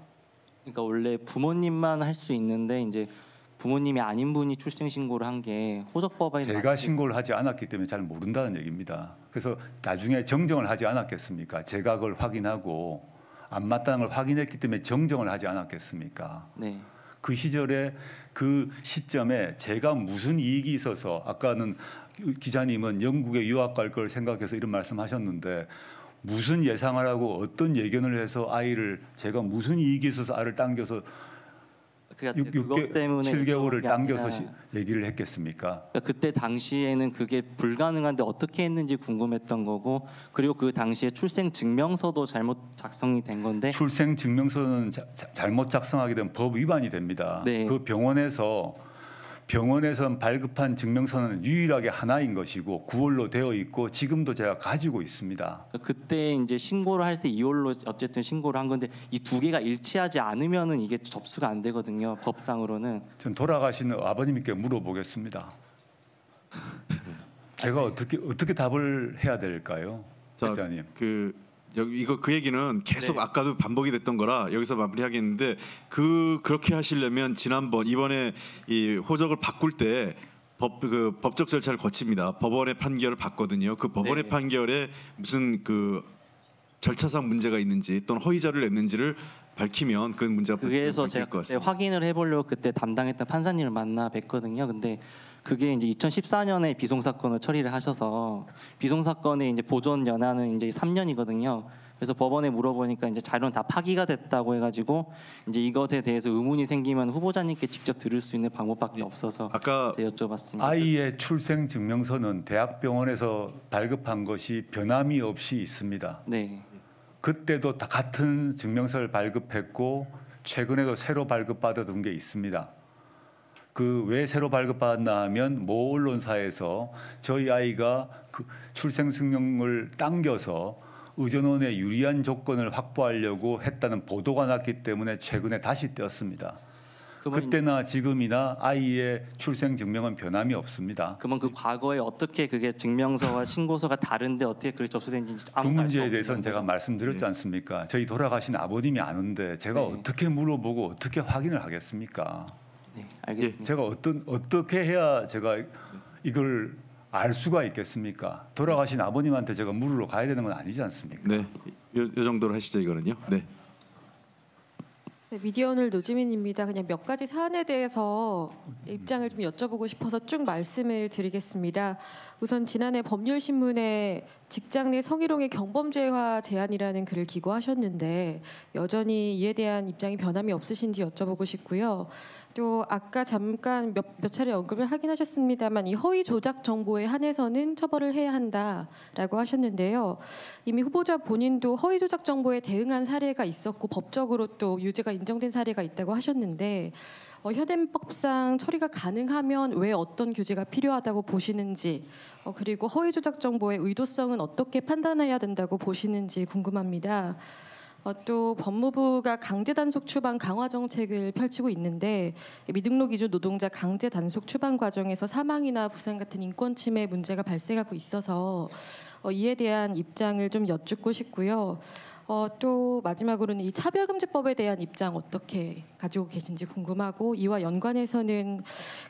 그러니까 원래 부모님만 할 수 있는데 이제 부모님이 아닌 분이 출생 신고를 한 게 호적법에 제가 신고를 하지 않았기 때문에 잘 모른다는 얘기입니다. 그래서 나중에 정정을 하지 않았겠습니까? 제가 그걸 확인하고 안 맞다는 걸 확인했기 때문에 정정을 하지 않았겠습니까? 네. 그 시절에 그 시점에 제가 무슨 이익이 있어서 아까는 기자님은 영국에 유학 갈 걸 생각해서 이런 말씀하셨는데 무슨 예상을 하고 어떤 예견을 해서 제가 무슨 이익이 있어서 아이를 당겨서 그것 때문에 7개월을 그게 당겨서 아니라 얘기를 했겠습니까? 그러니까 그때 당시에는 그게 불가능한데 어떻게 했는지 궁금했던 거고 그리고 그 당시에 출생 증명서도 잘못 작성이 된 건데 출생 증명서는 잘못 작성하게 되면 법 위반이 됩니다. 네. 그 병원에서 발급한 증명서는 유일하게 하나인 것이고 9월로 되어 있고 지금도 제가 가지고 있습니다. 그때 이제 신고를 할 때 2월로 어쨌든 신고를 한 건데 이 두 개가 일치하지 않으면은 이게 접수가 안 되거든요. 법상으로는. 전 돌아가신 아버님께 물어보겠습니다. 제가 어떻게 답을 해야 될까요, 기자님? 이거 그 얘기는 계속 아까도 반복이 됐던 거라 여기서 마무리하겠는데 그렇게 하시려면 이번에 이 호적을 바꿀 때 법적 절차를 거칩니다. 법원의 판결을 받거든요. 그 법원의 판결에 무슨 절차상 문제가 있는지 또는 허위 자료를 냈는지를 밝히면 그 문제가 그래서 제가 그때 확인을 해보려고 그때 담당했던 판사님을 만나 뵀거든요. 근데 그게 이제 2014년에 비송 사건을 처리를 하셔서 비송 사건의 이제 보존 연한은 이제 3년이거든요. 그래서 법원에 물어보니까 이제 자료는 다 파기가 됐다고 해가지고 이제 이것에 대해서 의문이 생기면 후보자님께 직접 들을 수 있는 방법밖에 없어서 아까 여쭤봤습니다. 아이의 출생 증명서는 대학병원에서 발급한 것이 변함이 없이 있습니다. 네. 그때도 다 같은 증명서를 발급했고 최근에도 새로 발급받아둔 게 있습니다. 왜 새로 발급받았나 하면 모 언론사에서 저희 아이가 그 출생 증명을 당겨서 의전원의 유리한 조건을 확보하려고 했다는 보도가 났기 때문에 최근에 다시 떼었습니다. 그때나 지금이나 아이의 출생 증명은 변함이 없습니다. 그러면 그 과거에 어떻게 그게 증명서와 신고서가 다른데 어떻게 그렇게 접수된지 그 문제에 대해서는 제가 말씀드렸지 않습니까? 저희 돌아가신 아버님이 아는데 제가 어떻게 물어보고 어떻게 확인을 하겠습니까? 네, 알겠습니다. 제가 어떻게 해야 제가 이걸 알 수가 있겠습니까? 돌아가신 아버님한테 제가 물으러 가야 되는 건 아니지 않습니까? 네, 이 정도로 하시죠 이거는요. 네. 네, 미디어오늘 노지민입니다. 그냥 몇 가지 사안에 대해서 입장을 좀 여쭤보고 싶어서 쭉 말씀을 드리겠습니다. 우선 지난해 법률신문에 직장 내 성희롱의 경범죄화 제한이라는 글을 기고하셨는데 여전히 이에 대한 입장이 변함이 없으신지 여쭤보고 싶고요. 또 아까 잠깐 몇 차례 언급을 하긴 하셨습니다만 이 허위 조작 정보에 한해서는 처벌을 해야 한다라고 하셨는데요. 이미 후보자 본인도 허위 조작 정보에 대응한 사례가 있었고 법적으로 또 유죄가 인정된 사례가 있다고 하셨는데 현행법상 처리가 가능하면 왜 어떤 규제가 필요하다고 보시는지 그리고 허위 조작 정보의 의도성은 어떻게 판단해야 된다고 보시는지 궁금합니다. 또 법무부가 강제 단속 추방 강화 정책을 펼치고 있는데 미등록 이주 노동자 강제 단속 추방 과정에서 사망이나 부상 같은 인권 침해 문제가 발생하고 있어서 이에 대한 입장을 좀 여쭙고 싶고요. 또 마지막으로는 이 차별금지법에 대한 입장 어떻게 가지고 계신지 궁금하고 이와 연관해서는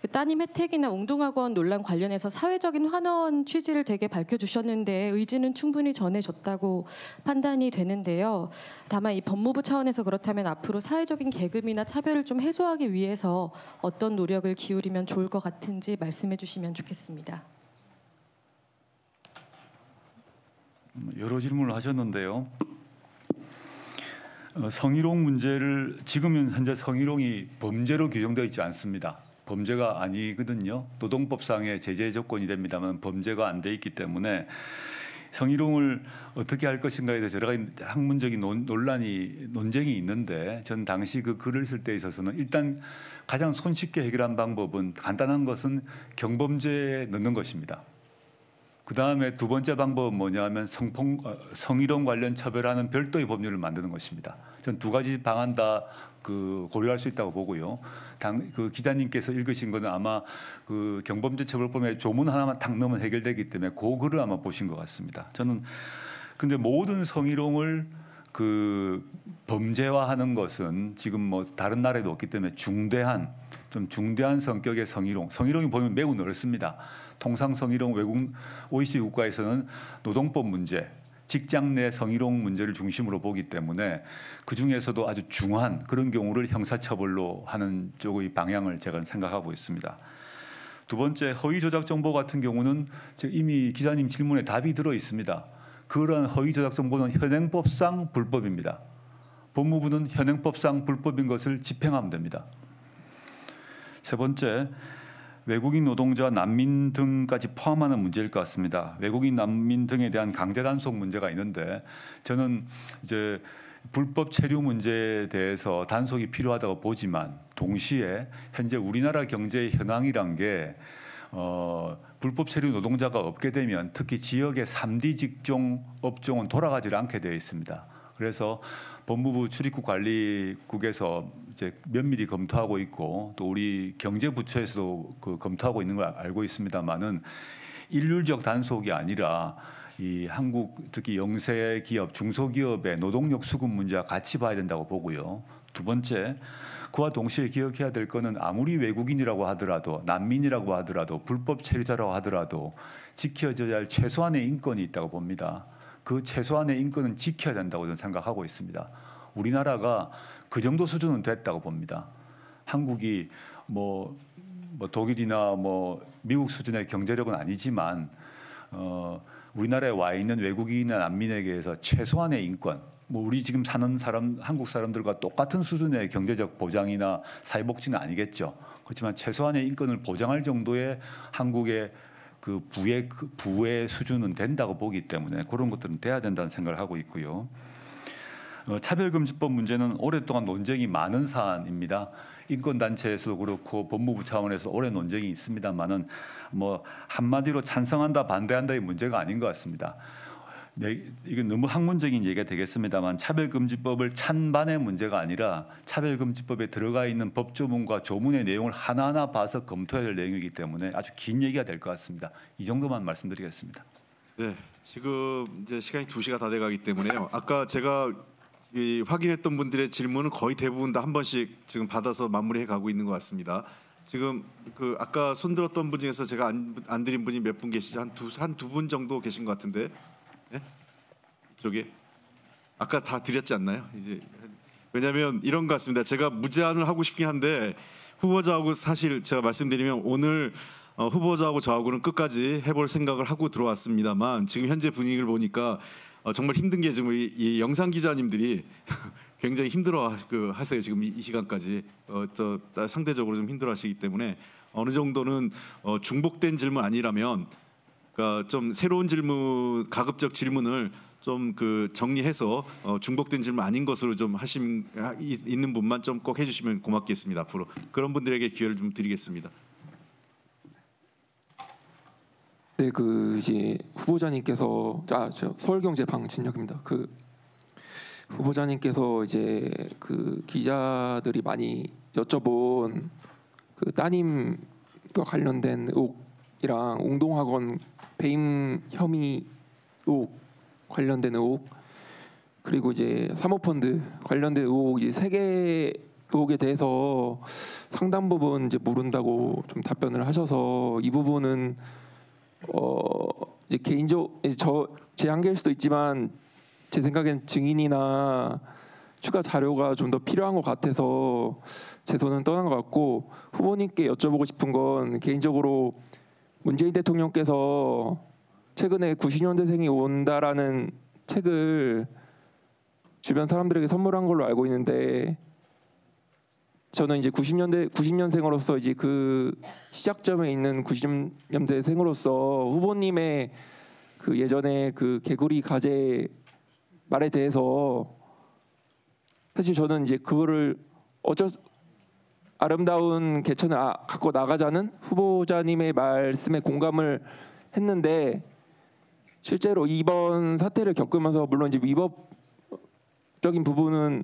그 따님 혜택이나 웅동학원 논란 관련해서 사회적인 환원 취지를 되게 밝혀주셨는데 의지는 충분히 전해졌다고 판단이 되는데요. 다만 이 법무부 차원에서 그렇다면 앞으로 사회적인 계급이나 차별을 좀 해소하기 위해서 어떤 노력을 기울이면 좋을 것 같은지 말씀해 주시면 좋겠습니다. 여러 질문을 하셨는데요. 성희롱 문제를 지금은 현재 성희롱이 범죄로 규정되어 있지 않습니다. 범죄가 아니거든요. 노동법상의 제재 조건이 됩니다만 범죄가 안 돼 있기 때문에 성희롱을 어떻게 할 것인가에 대해서 여러 가지 학문적인 논쟁이 있는데 전 당시 그 글을 쓸 때 있어서는 일단 가장 손쉽게 해결한 방법은 간단한 것은 경범죄에 넣는 것입니다. 그 다음에 두 번째 방법은 뭐냐면 성희롱 관련 처벌하는 별도의 법률을 만드는 것입니다. 전 두 가지 방안 다 고려할 수 있다고 보고요. 그 기자님께서 읽으신 거는 아마 그 경범죄 처벌법에 조문 하나만 탁 넣으면 해결되기 때문에 그 글을 아마 보신 것 같습니다. 저는 근데 모든 성희롱을 범죄화하는 것은 지금 뭐 다른 나라에도 없기 때문에 중대한 성격의 성희롱이 보면 매우 넓습니다. 통상 성희롱 외국 OECD 국가에서는 노동법 문제, 직장 내 성희롱 문제를 중심으로 보기 때문에 그 중에서도 아주 중한 그런 경우를 형사처벌로 하는 쪽의 방향을 제가 생각하고 있습니다. 두 번째, 허위 조작 정보 같은 경우는 이미 기자님 질문에 답이 들어 있습니다. 그런 허위 조작 정보는 현행법상 불법입니다. 법무부는 현행법상 불법인 것을 집행하면 됩니다. 세 번째, 외국인 노동자, 난민 등까지 포함하는 문제일 것 같습니다. 외국인 난민 등에 대한 강제 단속 문제가 있는데 저는 이제 불법 체류 문제에 대해서 단속이 필요하다고 보지만 동시에 현재 우리나라 경제의 현황이란 게 불법 체류 노동자가 없게 되면 특히 지역의 3D 직종 업종은 돌아가지 않게 되어 있습니다. 그래서 법무부 출입국 관리국에서 이제 면밀히 검토하고 있고 또 우리 경제부처에서도 검토하고 있는 걸 알고 있습니다만은 일률적 단속이 아니라 이 한국 특히 영세 기업, 중소기업의 노동력 수급 문제와 같이 봐야 된다고 보고요. 두 번째, 그와 동시에 기억해야 될 거는 아무리 외국인이라고 하더라도 난민이라고 하더라도 불법 체류자라고 하더라도 지켜져야 할 최소한의 인권이 있다고 봅니다. 그 최소한의 인권은 지켜야 된다고 저는 생각하고 있습니다. 우리나라가 그 정도 수준은 됐다고 봅니다. 한국이 뭐 독일이나 미국 수준의 경제력은 아니지만 우리나라에 와 있는 외국인이나 난민에게서 최소한의 인권, 우리 지금 사는 한국 사람들과 똑같은 수준의 경제적 보장이나 사회복지는 아니겠죠. 그렇지만 최소한의 인권을 보장할 정도의 한국의 그 부의 수준은 된다고 보기 때문에 그런 것들은 돼야 된다는 생각을 하고 있고요. 차별금지법 문제는 오랫동안 논쟁이 많은 사안입니다. 인권단체에서도 그렇고 법무부 차원에서 오래 논쟁이 있습니다만은 한마디로 찬성한다 반대한다의 문제가 아닌 것 같습니다. 이건 너무 학문적인 얘기가 되겠습니다만 차별금지법을 찬반의 문제가 아니라 차별금지법에 들어가 있는 법조문과 조문의 내용을 하나하나 봐서 검토해야 될 내용이기 때문에 아주 긴 얘기가 될 것 같습니다. 이 정도만 말씀드리겠습니다. 네, 지금 이제 시간이 2시가 다 돼가기 때문에요. 아까 제가 확인했던 분들의 질문은 거의 대부분 다 한 번씩 지금 받아서 마무리해 가고 있는 것 같습니다. 지금 아까 손들었던 분 중에서 제가 안 드린 분이 몇 분 계시죠? 한 두 분 정도 계신 것 같은데. 네? 이쪽에 아까 다 드렸지 않나요? 이제 왜냐하면 이런 것 같습니다. 제가 무제한을 하고 싶긴 한데 후보자하고 사실 제가 말씀드리면 오늘 후보자하고 저하고는 끝까지 해볼 생각을 하고 들어왔습니다만 지금 현재 분위기를 보니까 정말 힘든 게 지금 이 영상 기자님들이 굉장히 힘들어 하세요. 지금 이 시간까지 상대적으로 좀 힘들어하시기 때문에 어느 정도는 중복된 질문 아니라면. 그러니까 좀 새로운 질문, 가급적 질문을 좀 정리해서 중복된 질문 아닌 것으로 좀 있는 분만 좀 꼭 해주시면 고맙겠습니다. 앞으로 그런 분들에게 기회를 좀 드리겠습니다. 네, 이제 후보자님께서 저 서울경제 방진혁입니다. 후보자님께서 이제 기자들이 많이 여쭤본 따님과 관련된 의혹이랑 웅동학원 배임 혐의 의혹 관련된 의혹 그리고 이제 사모펀드 관련된 의혹 이제 3개 의혹에 대해서 상당 부분 이제 모른다고 좀 답변을 하셔서 이 부분은 이제 제 한계일 수도 있지만 제 생각엔 증인이나 추가 자료가 좀 더 필요한 것 같아서 제 손은 떠난 것 같고 후보님께 여쭤보고 싶은 건 개인적으로 문재인 대통령께서 최근에 90년대생이 온다라는 책을 주변 사람들에게 선물한 걸로 알고 있는데 저는 이제 90년생으로서 이제 시작점에 있는 90년대생으로서 후보님의 그 예전에 그 개구리 가재 말에 대해서 사실 저는 이제 그거를 아름다운 개천을 갖고 나가자는 후보자님의 말씀에 공감을 했는데 실제로 이번 사태를 겪으면서 물론 이제 위법적인 부분은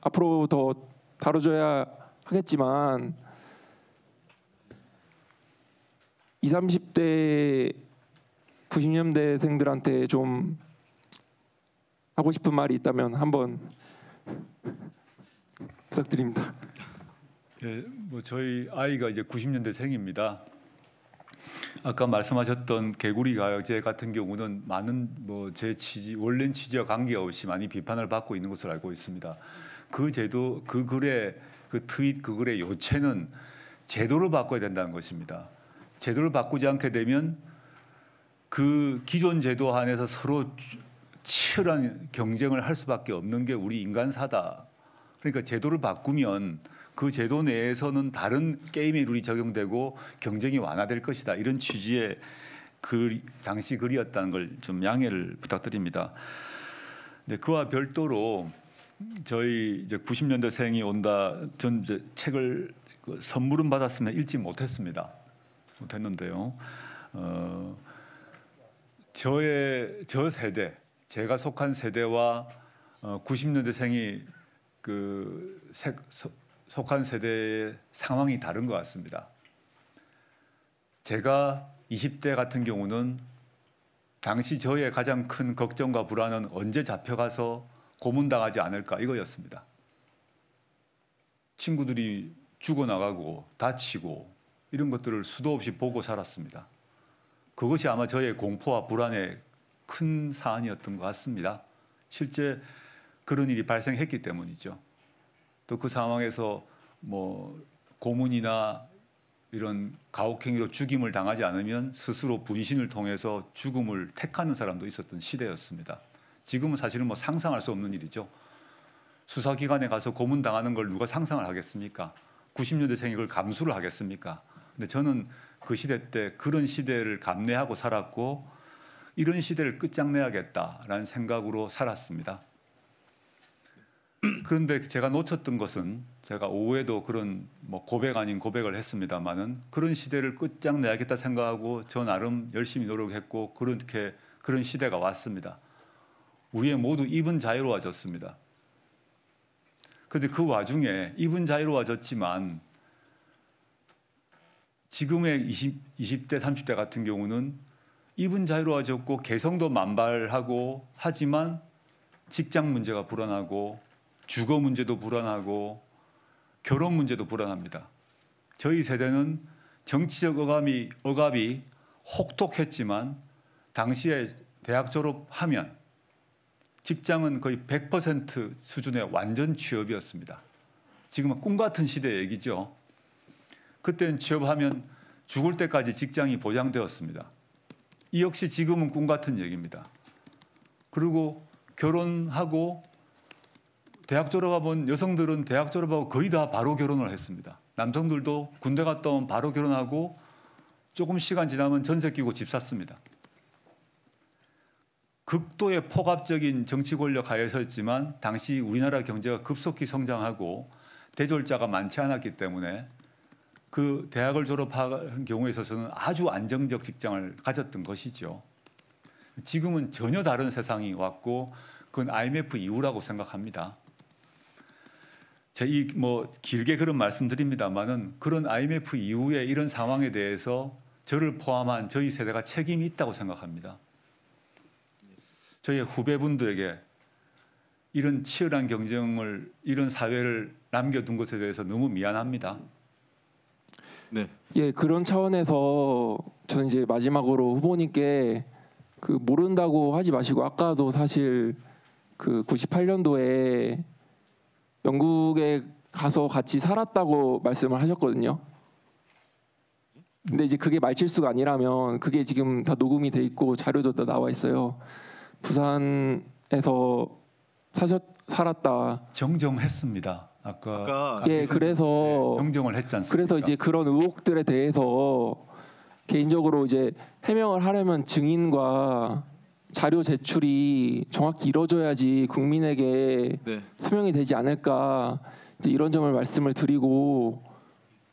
앞으로 더 다뤄줘야 하겠지만 20, 30대 90년대생들한테 좀 하고 싶은 말이 있다면 한번 부탁드립니다. 예, 뭐 저희 아이가 이제 90년대생입니다. 아까 말씀하셨던 개구리 가재 같은 경우는 많은 뭐 제 원래 취지와 관계없이 많이 비판을 받고 있는 것으로 알고 있습니다. 그 제도, 그 글의 그 트윗, 그 글의 요체는 제도를 바꿔야 된다는 것입니다. 제도를 바꾸지 않게 되면 그 기존 제도 안에서 서로 치열한 경쟁을 할 수밖에 없는 게 우리 인간사다. 그러니까 제도를 바꾸면 그 제도 내에서는 다른 게임의 룰이 적용되고 경쟁이 완화될 것이다. 이런 취지의 그 당시 글이었다는 걸 좀 양해를 부탁드립니다. 네, 그와 별도로 저희 이제 90년대생이 온다. 전 이제 책을 선물은 받았으면 읽지 못했는데요. 저 세대, 제가 속한 세대와 90년대생이 속한 세대의 상황이 다른 것 같습니다. 제가 20대 같은 경우는 당시 저의 가장 큰 걱정과 불안은 언제 잡혀가서 고문당하지 않을까 이거였습니다. 친구들이 죽어나가고 다치고 이런 것들을 수도 없이 보고 살았습니다. 그것이 아마 저의 공포와 불안의 큰 사안이었던 것 같습니다. 실제 그런 일이 발생했기 때문이죠. 또 그 상황에서 뭐 고문이나 이런 가혹행위로 죽임을 당하지 않으면 스스로 분신을 통해서 죽음을 택하는 사람도 있었던 시대였습니다. 지금은 사실은 뭐 상상할 수 없는 일이죠. 수사기관에 가서 고문당하는 걸 누가 상상을 하겠습니까? 90년대생이 그걸 감수를 하겠습니까? 근데 저는 그 시대 때 그런 시대를 감내하고 살았고 이런 시대를 끝장내야겠다라는 생각으로 살았습니다. 그런데 제가 놓쳤던 것은 제가 오후에도 그런 뭐 고백 아닌 고백을 했습니다마는 그런 시대를 끝장내야겠다 생각하고 저 나름 열심히 노력했고 그런 시대가 왔습니다. 우리의 모두 입은 자유로워졌습니다. 그런데 그 와중에 입은 자유로워졌지만 지금의 20대, 30대 같은 경우는 입은 자유로워졌고 개성도 만발하고 하지만 직장 문제가 불안하고 주거 문제도 불안하고 결혼 문제도 불안합니다. 저희 세대는 정치적 억압이 혹독했지만 당시에 대학 졸업하면 직장은 거의 100% 수준의 완전 취업이었습니다. 지금은 꿈 같은 시대 얘기죠. 그때는 취업하면 죽을 때까지 직장이 보장되었습니다. 이 역시 지금은 꿈 같은 얘기입니다. 그리고 결혼하고 대학 졸업하면 여성들은 대학 졸업하고 거의 다 바로 결혼을 했습니다. 남성들도 군대 갔다 오면 바로 결혼하고 조금 시간 지나면 전세 끼고 집 샀습니다. 극도의 폭압적인 정치 권력 하에서였지만 당시 우리나라 경제가 급속히 성장하고 대졸자가 많지 않았기 때문에 그 대학을 졸업한 경우에 있어서는 아주 안정적 직장을 가졌던 것이죠. 지금은 전혀 다른 세상이 왔고 그건 IMF 이후라고 생각합니다. 제가 뭐 길게 그런 말씀드립니다만은 그런 IMF 이후에 이런 상황에 대해서 저를 포함한 저희 세대가 책임이 있다고 생각합니다. 저희 후배분들에게 이런 치열한 경쟁을 이런 사회를 남겨둔 것에 대해서 너무 미안합니다. 네. 예, 그런 차원에서 저는 이제 마지막으로 후보님께 그 모른다고 하지 마시고 아까도 사실 그 98년도에 영국에 가서 같이 살았다고 말씀을 하셨거든요. 근데 이제 그게 말실수가 아니라면 그게 지금 다 녹음이 돼 있고 자료도 다 나와 있어요. 부산에서 살았다. 정정했습니다. 아까 예, 그래서 정정을 했지 않습니까? 그래서 이제 그런 의혹들에 대해서 개인적으로 이제 해명을 하려면 증인과 자료 제출이 정확히 이루어져야지 국민에게 네. 소명이 되지 않을까 이제 이런 점을 말씀을 드리고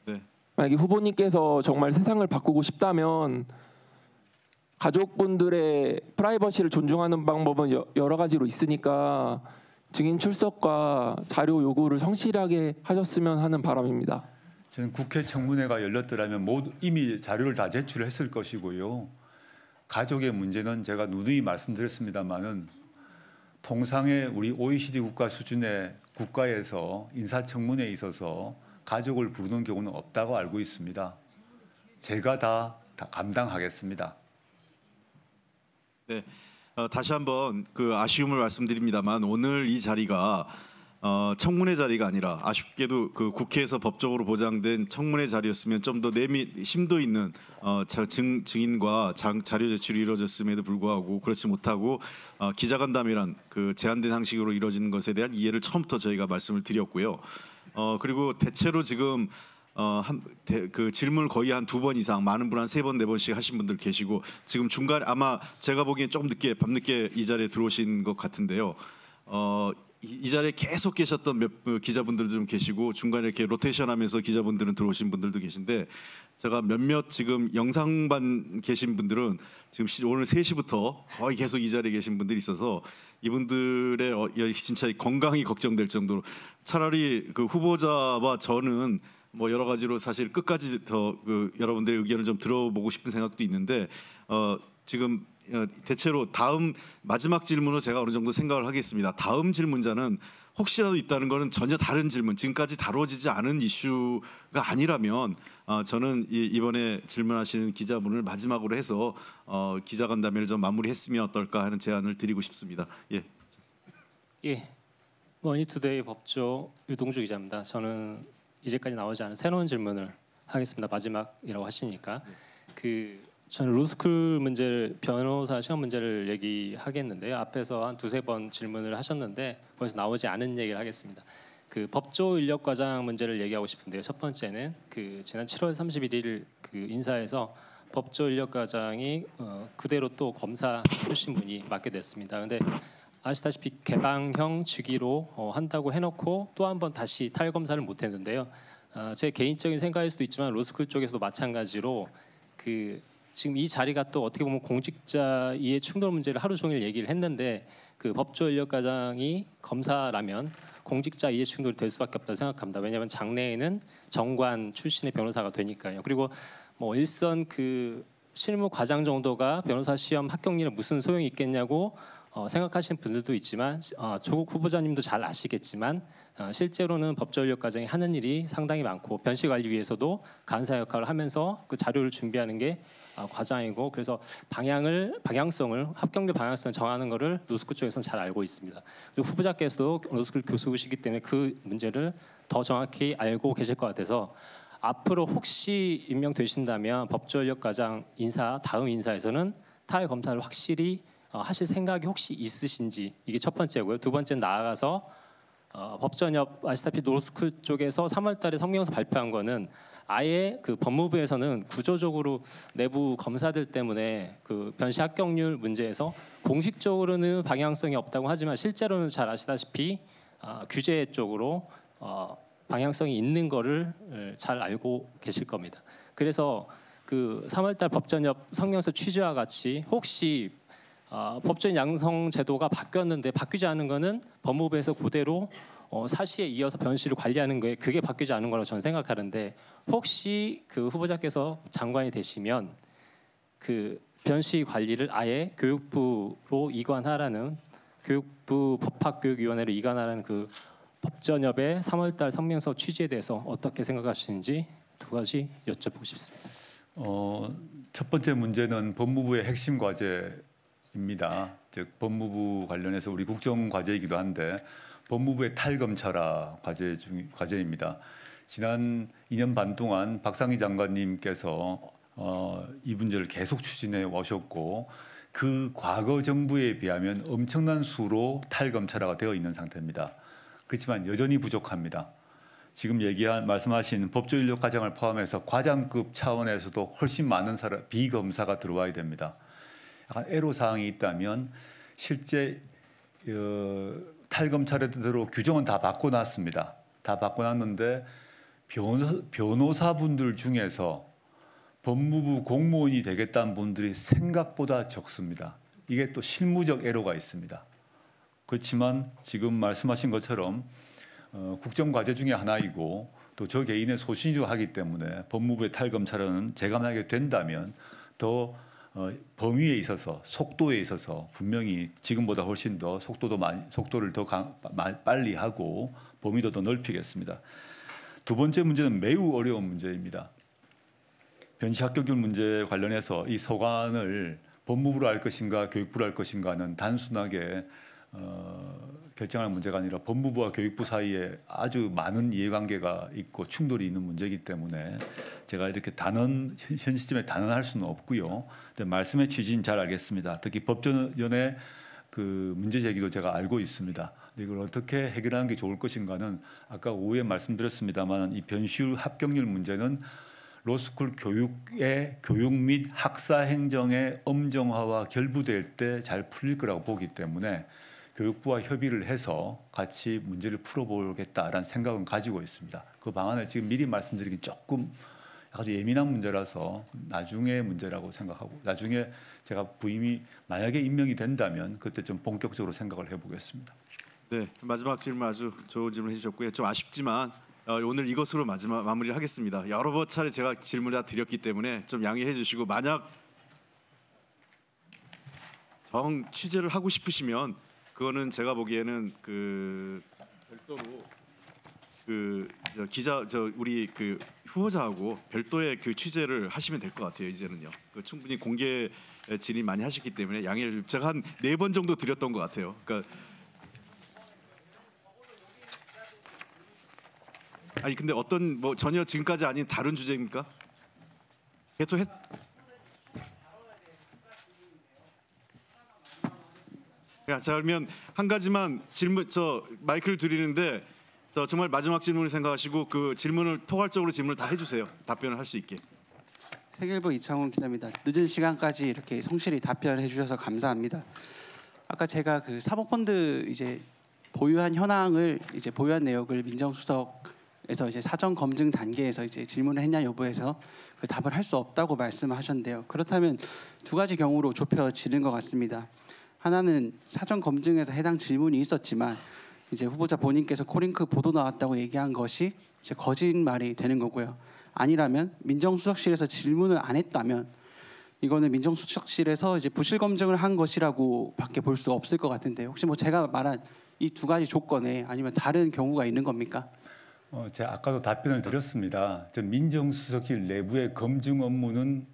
네. 만약에 후보님께서 정말 세상을 바꾸고 싶다면 가족분들의 프라이버시를 존중하는 방법은 여러 가지로 있으니까 증인 출석과 자료 요구를 성실하게 하셨으면 하는 바람입니다. 저는 국회 청문회가 열렸더라면 모두 이미 자료를 다 제출했을 것이고요. 가족의 문제는 제가 누누이 말씀드렸습니다마는 통상의 우리 OECD 국가 수준의 국가에서 인사청문회에 있어서 가족을 부르는 경우는 없다고 알고 있습니다. 제가 다 감당하겠습니다. 네, 다시 한번 그 아쉬움을 말씀드립니다만 오늘 이 자리가 청문회 자리가 아니라 아쉽게도 그 국회에서 법적으로 보장된 청문회 자리였으면 좀 더 심도 있는 증인과 자료 제출이 이루어졌음에도 불구하고 그렇지 못하고 기자간담회란 그 제한된 형식으로 이루어지는 것에 대한 이해를 처음부터 저희가 말씀을 드렸고요. 그리고 대체로 지금 그 질문을 거의 한 2번 이상 많은 분 한 3번 4번씩 하신 분들 계시고 지금 중간에 아마 제가 보기엔 조금 늦게 밤늦게 이 자리에 들어오신 것 같은데요. 이 자리에 계속 계셨던 몇 기자분들도 좀 계시고 중간에 이렇게 로테이션하면서 기자분들은 들어오신 분들도 계신데 제가 몇몇 지금 영상반 계신 분들은 지금 오늘 3시부터 거의 계속 이 자리에 계신 분들이 있어서 이분들의 진짜 건강이 걱정될 정도로 차라리 그 후보자와 저는 뭐 여러 가지로 사실 끝까지 더 그 여러분들의 의견을 좀 들어보고 싶은 생각도 있는데 지금 대체로 다음 마지막 질문으로 제가 어느 정도 생각을 하겠습니다. 다음 질문자는 혹시라도 있다는 것은 전혀 다른 질문, 지금까지 다뤄지지 않은 이슈가 아니라면 저는 이번에 질문하시는 기자분을 마지막으로 해서 기자간담회를 좀 마무리했으면 어떨까 하는 제안을 드리고 싶습니다. 예. 예. 머니투데이 법조 유동주 기자입니다. 저는 이제까지 나오지 않은 새로운 질문을 하겠습니다. 마지막이라고 하시니까 저는 로스쿨 문제를 변호사 시험 문제를 얘기하겠는데요. 앞에서 한 2-3번 질문을 하셨는데 거기서 나오지 않은 얘기를 하겠습니다. 그 법조 인력 과장 문제를 얘기하고 싶은데요. 첫 번째는 그 지난 7월 31일 그 인사에서 법조 인력 과장이 그대로 또 검사 출신 분이 맡게 됐습니다. 근데 아시다시피 개방형 주기로 한다고 해놓고 또 한 번 다시 타일 검사를 못 했는데요. 제 개인적인 생각일 수도 있지만 로스쿨 쪽에서도 마찬가지로 지금 이 자리가 또 어떻게 보면 공직자 이해 충돌 문제를 하루 종일 얘기를 했는데 그 법조 인력 과장이 검사라면 공직자 이해 충돌이 될 수밖에 없다고 생각합니다. 왜냐하면 장래에는 정관 출신의 변호사가 되니까요. 그리고 뭐 일선 그 실무 과장 정도가 변호사 시험 합격률에 무슨 소용이 있겠냐고 생각하시는 분들도 있지만 조국 후보자님도 잘 아시겠지만 실제로는 법조 인력 과장이 하는 일이 상당히 많고 변시 관리 위해서도 간사 역할을 하면서 그 자료를 준비하는 게 과장이고 그래서 방향성을 합격률 방향성을 정하는 것을 로스쿨 쪽에서는 잘 알고 있습니다. 그래서 후보자께서도 로스쿨 교수시기 때문에 그 문제를 더 정확히 알고 계실 것 같아서 앞으로 혹시 임명되신다면 법조 인력 과장 다음 인사에서는 타일 검사를 확실히 하실 생각이 혹시 있으신지 이게 첫 번째고요. 두 번째는 나아가서 법전협 아시다시피 로스쿨 쪽에서 3월달에 성명서 발표한 거는 아예 그 법무부에서는 구조적으로 내부 검사들 때문에 그 변시 합격률 문제에서 공식적으로는 방향성이 없다고 하지만 실제로는 잘 아시다시피 규제 쪽으로 방향성이 있는 거를 잘 알고 계실 겁니다. 그래서 그 3월달 법전협 성명서 취지와 같이 혹시 법조인 양성 제도가 바뀌었는데 바뀌지 않은 거는 법무부에서 그대로 사시에 이어서 변시를 관리하는 거에 그게 바뀌지 않은 거라고 저는 생각하는데 혹시 그 후보자께서 장관이 되시면 그 변시 관리를 아예 교육부로 이관하라는 교육부 법학교육위원회로 이관하라는 그 법전협의 3월달 성명서 취지에 대해서 어떻게 생각하시는지 두 가지 여쭤보고 싶습니다. 첫 번째 문제는 법무부의 핵심 과제입니다. 즉 법무부 관련해서 우리 국정 과제이기도 한데 법무부의 탈검찰화 과제입니다. 지난 2년 반 동안 박상희 장관님께서 이 문제를 계속 추진해 오셨고 그 과거 정부에 비하면 엄청난 수로 탈검찰화가 되어 있는 상태입니다. 그렇지만 여전히 부족합니다. 지금 말씀하신 법조 인력 과정을 포함해서 과장급 차원에서도 훨씬 많은 비검사가 들어와야 됩니다. 약간 애로사항이 있다면 실제 탈검찰에도 규정은 다 바꿔놨습니다. 다 바꿔놨는데 변호사분들 중에서 법무부 공무원이 되겠다는 분들이 생각보다 적습니다. 이게 또 실무적 애로가 있습니다. 그렇지만 지금 말씀하신 것처럼 국정과제 중에 하나이고 또 저 개인의 소신이기도 하기 때문에 법무부의 탈검찰은 제감하게 된다면 더 범위에 있어서 속도에 있어서 분명히 지금보다 훨씬 더 속도를 더 빨리 하고 범위도 더 넓히겠습니다. 두 번째 문제는 매우 어려운 문제입니다. 변시 합격률 문제 관련해서 이 서관을 법무부로 할 것인가 교육부로 할 것인가는 단순하게 결정할 문제가 아니라 법무부와 교육부 사이에 아주 많은 이해관계가 있고 충돌이 있는 문제이기 때문에 제가 이렇게 현 시점에 단언할 수는 없고요. 근데 말씀의 취지는 잘 알겠습니다. 특히 법조연의 그 문제 제기도 제가 알고 있습니다. 근데 이걸 어떻게 해결하는 게 좋을 것인가는 아까 오후에 말씀드렸습니다만 이 변시율 합격률 문제는 로스쿨 교육의 교육 및 학사 행정의 엄정화와 결부될 때 잘 풀릴 거라고 보기 때문에 교육부와 협의를 해서 같이 문제를 풀어보겠다라는 생각은 가지고 있습니다. 그 방안을 지금 미리 말씀드리긴 조금 아주 예민한 문제라서 나중에 문제라고 생각하고 나중에 제가 부임이 만약에 임명이 된다면 그때 좀 본격적으로 생각을 해보겠습니다. 네, 마지막 질문 아주 좋은 질문 해주셨고요. 좀 아쉽지만 오늘 이것으로 마무리를 하겠습니다. 여러 차례 제가 질문을 다 드렸기 때문에 좀 양해해 주시고 만약 정 취재를 하고 싶으시면 그거는 제가 보기에는 그 별도로 우리 그 후보자하고 별도의 그 취재를 하시면 될 것 같아요. 이제는요. 충분히 공개 진입 많이 하셨기 때문에 양해해 주시고 제가 한 4번 정도 드렸던 것 같아요. 그러니까 아니 근데 어떤 뭐 전혀 지금까지 아닌 다른 주제입니까? 계속 자 그러면 한 가지만 질문 마이크를 드리는데 정말 마지막 질문을 생각하시고 그 질문을 포괄적으로 질문을 다 해주세요. 답변을 할 수 있게. 세계일보 이창훈 기자입니다. 늦은 시간까지 이렇게 성실히 답변해 주셔서 감사합니다. 아까 제가 그 사모펀드 이제 보유한 현황을 이제 보유한 내역을 민정수석에서 이제 사전 검증 단계에서 이제 질문을 했냐 여부에서 그 답을 할 수 없다고 말씀하셨는데요. 그렇다면 두 가지 경우로 좁혀지는 것 같습니다. 하나는 사전 검증에서 해당 질문이 있었지만 이제 후보자 본인께서 코링크 보도 나왔다고 얘기한 것이 이제 거짓말이 되는 거고요. 아니라면 민정수석실에서 질문을 안 했다면 이거는 민정수석실에서 이제 부실 검증을 한 것이라고밖에 볼 수 없을 것 같은데 혹시 뭐 제가 말한 이 두 가지 조건에 아니면 다른 경우가 있는 겁니까? 제가 아까도 답변을 드렸습니다. 민정수석실 내부의 검증 업무는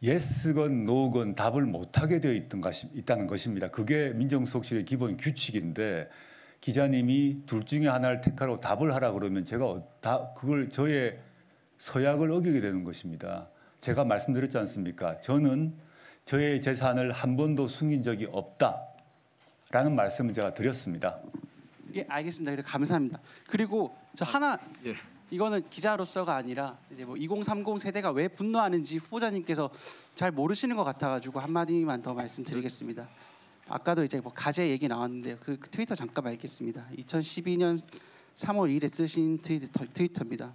예스건 노건 답을 못하게 되어 있다는 것입니다. 그게 민정수석실의 기본 규칙인데 기자님이 둘 중에 하나를 택하라고 답을 하라 그러면 제가 그걸 저의 서약을 어기게 되는 것입니다. 제가 말씀드렸지 않습니까? 저는 저의 재산을 한 번도 숨긴 적이 없다라는 말씀을 제가 드렸습니다. 예, 알겠습니다. 감사합니다. 그리고 저 하나 이거는 기자로서가 아니라 이제 뭐 2030 세대가 왜 분노하는지 후보자님께서 잘 모르시는 것 같아가지고 한 마디만 더 말씀드리겠습니다. 아까도 이제 뭐 가제 얘기 나왔는데요. 그 트위터 잠깐 읽겠습니다. 2012년 3월 2일에 쓰신 트위터입니다.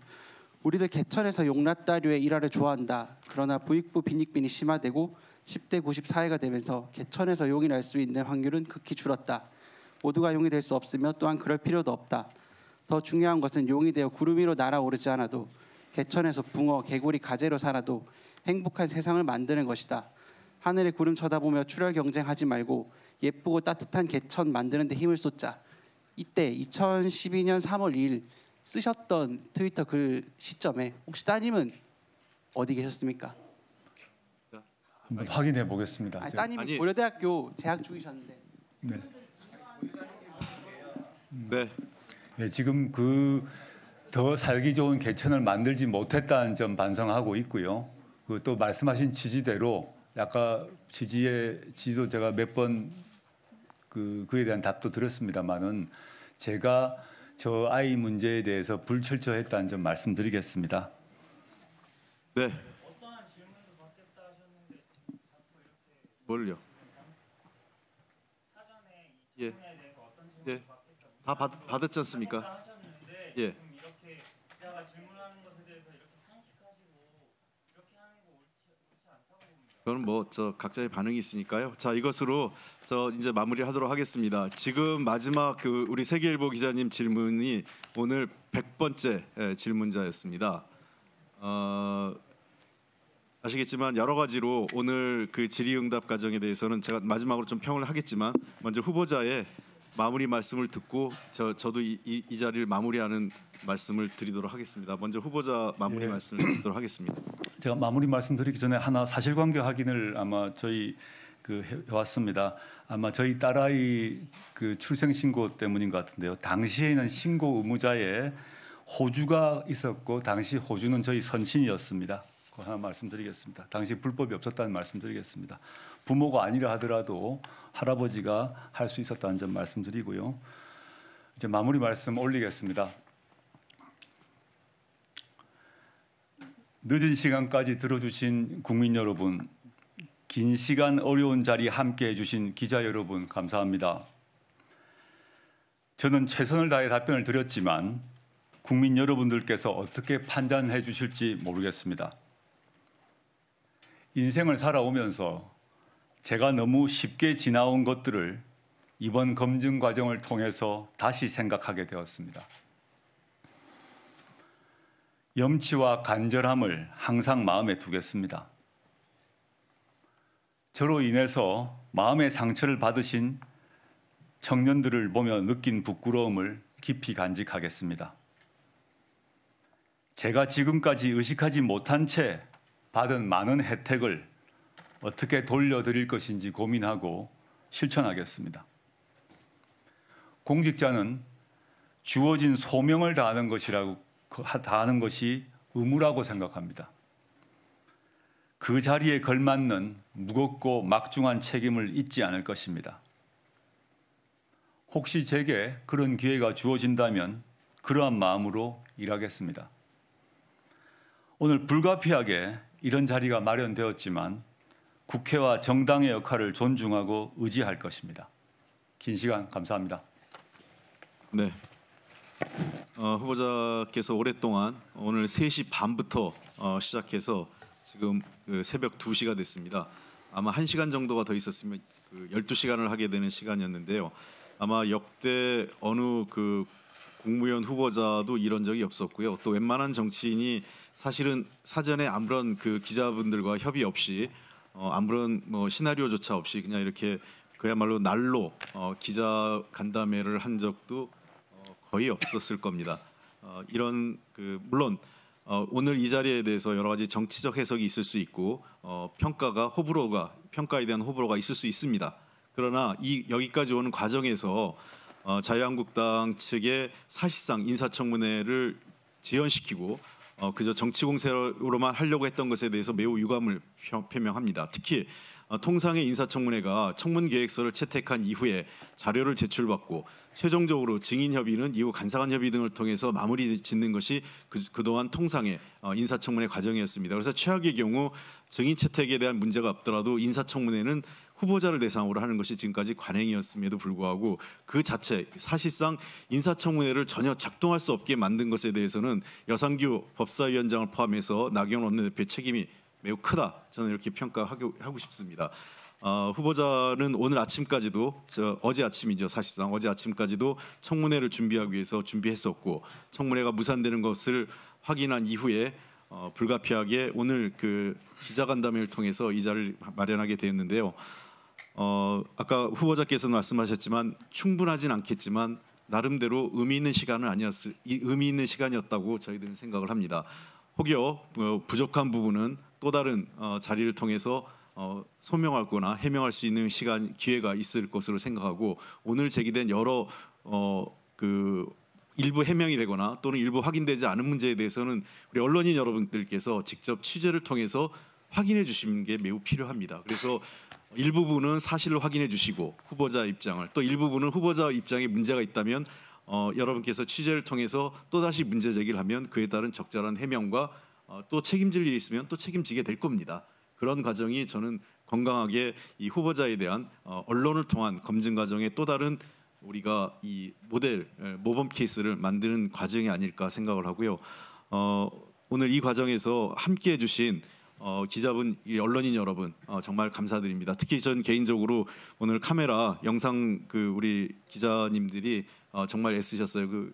우리들 개천에서 용랏다류의 일화를 좋아한다. 그러나 부익부 빈익빈이 심화되고 10대 94회가 되면서 개천에서 용이 날 수 있는 확률은 극히 줄었다. 모두가 용이 될 수 없으며 또한 그럴 필요도 없다. 더 중요한 것은 용이 되어 구름 위로 날아오르지 않아도 개천에서 붕어, 개구리, 가재로 살아도 행복한 세상을 만드는 것이다. 하늘의 구름 쳐다보며 출혈 경쟁하지 말고 예쁘고 따뜻한 개천 만드는 데 힘을 쏟자. 이때 2012년 3월 2일 쓰셨던 트위터 글 시점에 혹시 따님은 어디 계셨습니까? 한번 확인해 보겠습니다. 따님이 고려대학교 재학 중이셨는데. 네, 지금 그 더 살기 좋은 개천을 만들지 못했다는 점 반성하고 있고요. 그 또 말씀하신 취지대로 아까 취지도 제가 몇 번 그에 대한 답도 드렸습니다만은 제가 저 아이 문제에 대해서 불철저했다는 점 말씀드리겠습니다. 네. 뭘요? 예. 예. 다 받았지 않습니까? 예. 그건 뭐 저 각자의 반응이 있으니까요. 자, 이것으로 저 이제 마무리하도록 하겠습니다. 지금 마지막 그 우리 세계일보 기자님 질문이 오늘 100번째 질문자였습니다. 아시겠지만 여러 가지로 오늘 그 질의응답 과정에 대해서는 제가 마지막으로 좀 평을 하겠지만 먼저 후보자의 마무리 말씀을 듣고 저도 이 자리를 마무리하는 말씀을 드리도록 하겠습니다. 먼저 후보자 마무리 말씀을 드리도록 하겠습니다. 제가 마무리 말씀드리기 전에 하나 사실관계 확인을 아마 저희 해왔습니다. 아마 저희 딸아이 그 출생 신고 때문인 것 같은데요. 당시에는 신고 의무자에 호주가 있었고 당시 호주는 저희 선친이었습니다. 그거 하나 말씀드리겠습니다. 당시 불법이 없었다는 말씀드리겠습니다. 부모가 아니라 하더라도 할아버지가 할 수 있었다는 점 말씀드리고요. 이제 마무리 말씀 올리겠습니다. 늦은 시간까지 들어주신 국민 여러분, 긴 시간 어려운 자리 함께해 주신 기자 여러분 감사합니다. 저는 최선을 다해 답변을 드렸지만 국민 여러분들께서 어떻게 판단해 주실지 모르겠습니다. 인생을 살아오면서 제가 너무 쉽게 지나온 것들을 이번 검증 과정을 통해서 다시 생각하게 되었습니다. 염치와 간절함을 항상 마음에 두겠습니다. 저로 인해서 마음의 상처를 받으신 청년들을 보며 느낀 부끄러움을 깊이 간직하겠습니다. 제가 지금까지 의식하지 못한 채 받은 많은 혜택을 어떻게 돌려드릴 것인지 고민하고 실천하겠습니다. 공직자는 주어진 소명을 다하는 것이 의무라고 생각합니다. 그 자리에 걸맞는 무겁고 막중한 책임을 잊지 않을 것입니다. 혹시 제게 그런 기회가 주어진다면 그러한 마음으로 일하겠습니다. 오늘 불가피하게 이런 자리가 마련되었지만 국회와 정당의 역할을 존중하고 의지할 것입니다. 긴 시간 감사합니다. 네. 후보자께서 오랫동안 오늘 3시 반부터 시작해서 지금 새벽 2시가 됐습니다. 아마 1시간 정도가 더 있었으면 12시간을 하게 되는 시간이었는데요. 아마 역대 어느 그 국무위원 후보자도 이런 적이 없었고요. 또 웬만한 정치인이 사실은 사전에 아무런 그 기자분들과 협의 없이 아무런 뭐 시나리오조차 없이 그냥 이렇게 그야말로 날로 기자 간담회를 한 적도 거의 없었을 겁니다. 이런 물론 오늘 이 자리에 대해서 여러 가지 정치적 해석이 있을 수 있고 평가에 대한 호불호가 있을 수 있습니다. 그러나 여기까지 오는 과정에서 자유한국당 측의 사실상 인사청문회를 지연시키고 그저 정치 공세로만 하려고 했던 것에 대해서 매우 유감을 표명합니다. 특히 통상의 인사청문회가 청문계획서를 채택한 이후에 자료를 제출받고 최종적으로 증인협의는 이후 간사간협의 등을 통해서 마무리 짓는 것이 그동안 통상의 인사청문회 과정이었습니다. 그래서 최악의 경우 증인 채택에 대한 문제가 없더라도 인사청문회는 후보자를 대상으로 하는 것이 지금까지 관행이었음에도 불구하고 그 자체 사실상 인사청문회를 전혀 작동할 수 없게 만든 것에 대해서는 여상규 법사위원장을 포함해서 나경원 원내대표의 책임이 매우 크다. 저는 이렇게 평가하고 싶습니다. 후보자는 오늘 아침까지도 어제 아침이죠. 사실상 어제 아침까지도 청문회를 준비하기 위해서 준비했었고 청문회가 무산되는 것을 확인한 이후에 불가피하게 오늘 그 기자간담회를 통해서 이 자리를 마련하게 되었는데요. 아까 후보자께서는 말씀하셨지만 충분하진 않겠지만 나름대로 의미 있는 시간이었다고 저희들은 생각을 합니다. 혹여 부족한 부분은 또 다른 자리를 통해서 소명하거나 해명할 수 있는 기회가 있을 것으로 생각하고 오늘 제기된 여러 일부 해명이 되거나 또는 일부 확인되지 않은 문제에 대해서는 우리 언론인 여러분들께서 직접 취재를 통해서 확인해 주시는 게 매우 필요합니다. 그래서 일부분은 사실을 확인해 주시고 후보자 입장을 또 일부분은 후보자 입장에 문제가 있다면 여러분께서 취재를 통해서 또다시 문제 제기를 하면 그에 따른 적절한 해명과 또 책임질 일이 있으면 또 책임지게 될 겁니다. 그런 과정이 저는 건강하게 이 후보자에 대한 언론을 통한 검증 과정의 또 다른 우리가 이 모델 모범 케이스를 만드는 과정이 아닐까 생각을 하고요. 오늘 이 과정에서 함께해 주신 기자분, 언론인 여러분 정말 감사드립니다. 특히 전 개인적으로 오늘 카메라, 영상 우리 기자님들이 정말 애쓰셨어요.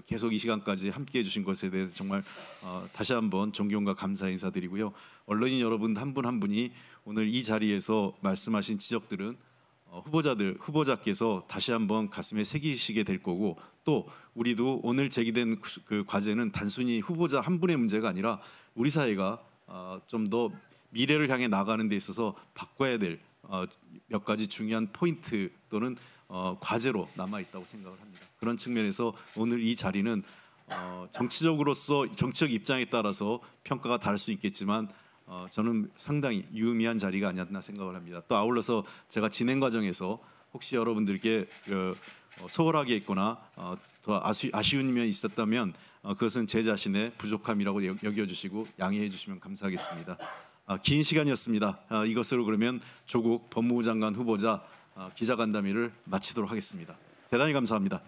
계속 이 시간까지 함께해 주신 것에 대해서 정말 다시 한번 존경과 감사 인사드리고요. 언론인 여러분 한 분 한 분이 오늘 이 자리에서 말씀하신 지적들은 후보자께서 다시 한번 가슴에 새기시게 될 거고, 또 우리도 오늘 제기된 그 과제는 단순히 후보자 한 분의 문제가 아니라 우리 사회가 좀 더 미래를 향해 나가는 데 있어서 바꿔야 될 몇 가지 중요한 포인트 또는 과제로 남아 있다고 생각을 합니다. 그런 측면에서 오늘 이 자리는 정치적으로서 정치적 입장에 따라서 평가가 다를 수 있겠지만 저는 상당히 유의미한 자리가 아니었나 생각을 합니다. 또 아울러서 제가 진행 과정에서 혹시 여러분들께 소홀하게 있거나 더 아쉬운 면이 있었다면 그것은 제 자신의 부족함이라고 여겨주시고 양해해 주시면 감사하겠습니다. 긴 시간이었습니다. 이것으로 그러면 조국 법무부 장관 후보자 기자간담회를 마치도록 하겠습니다. 대단히 감사합니다.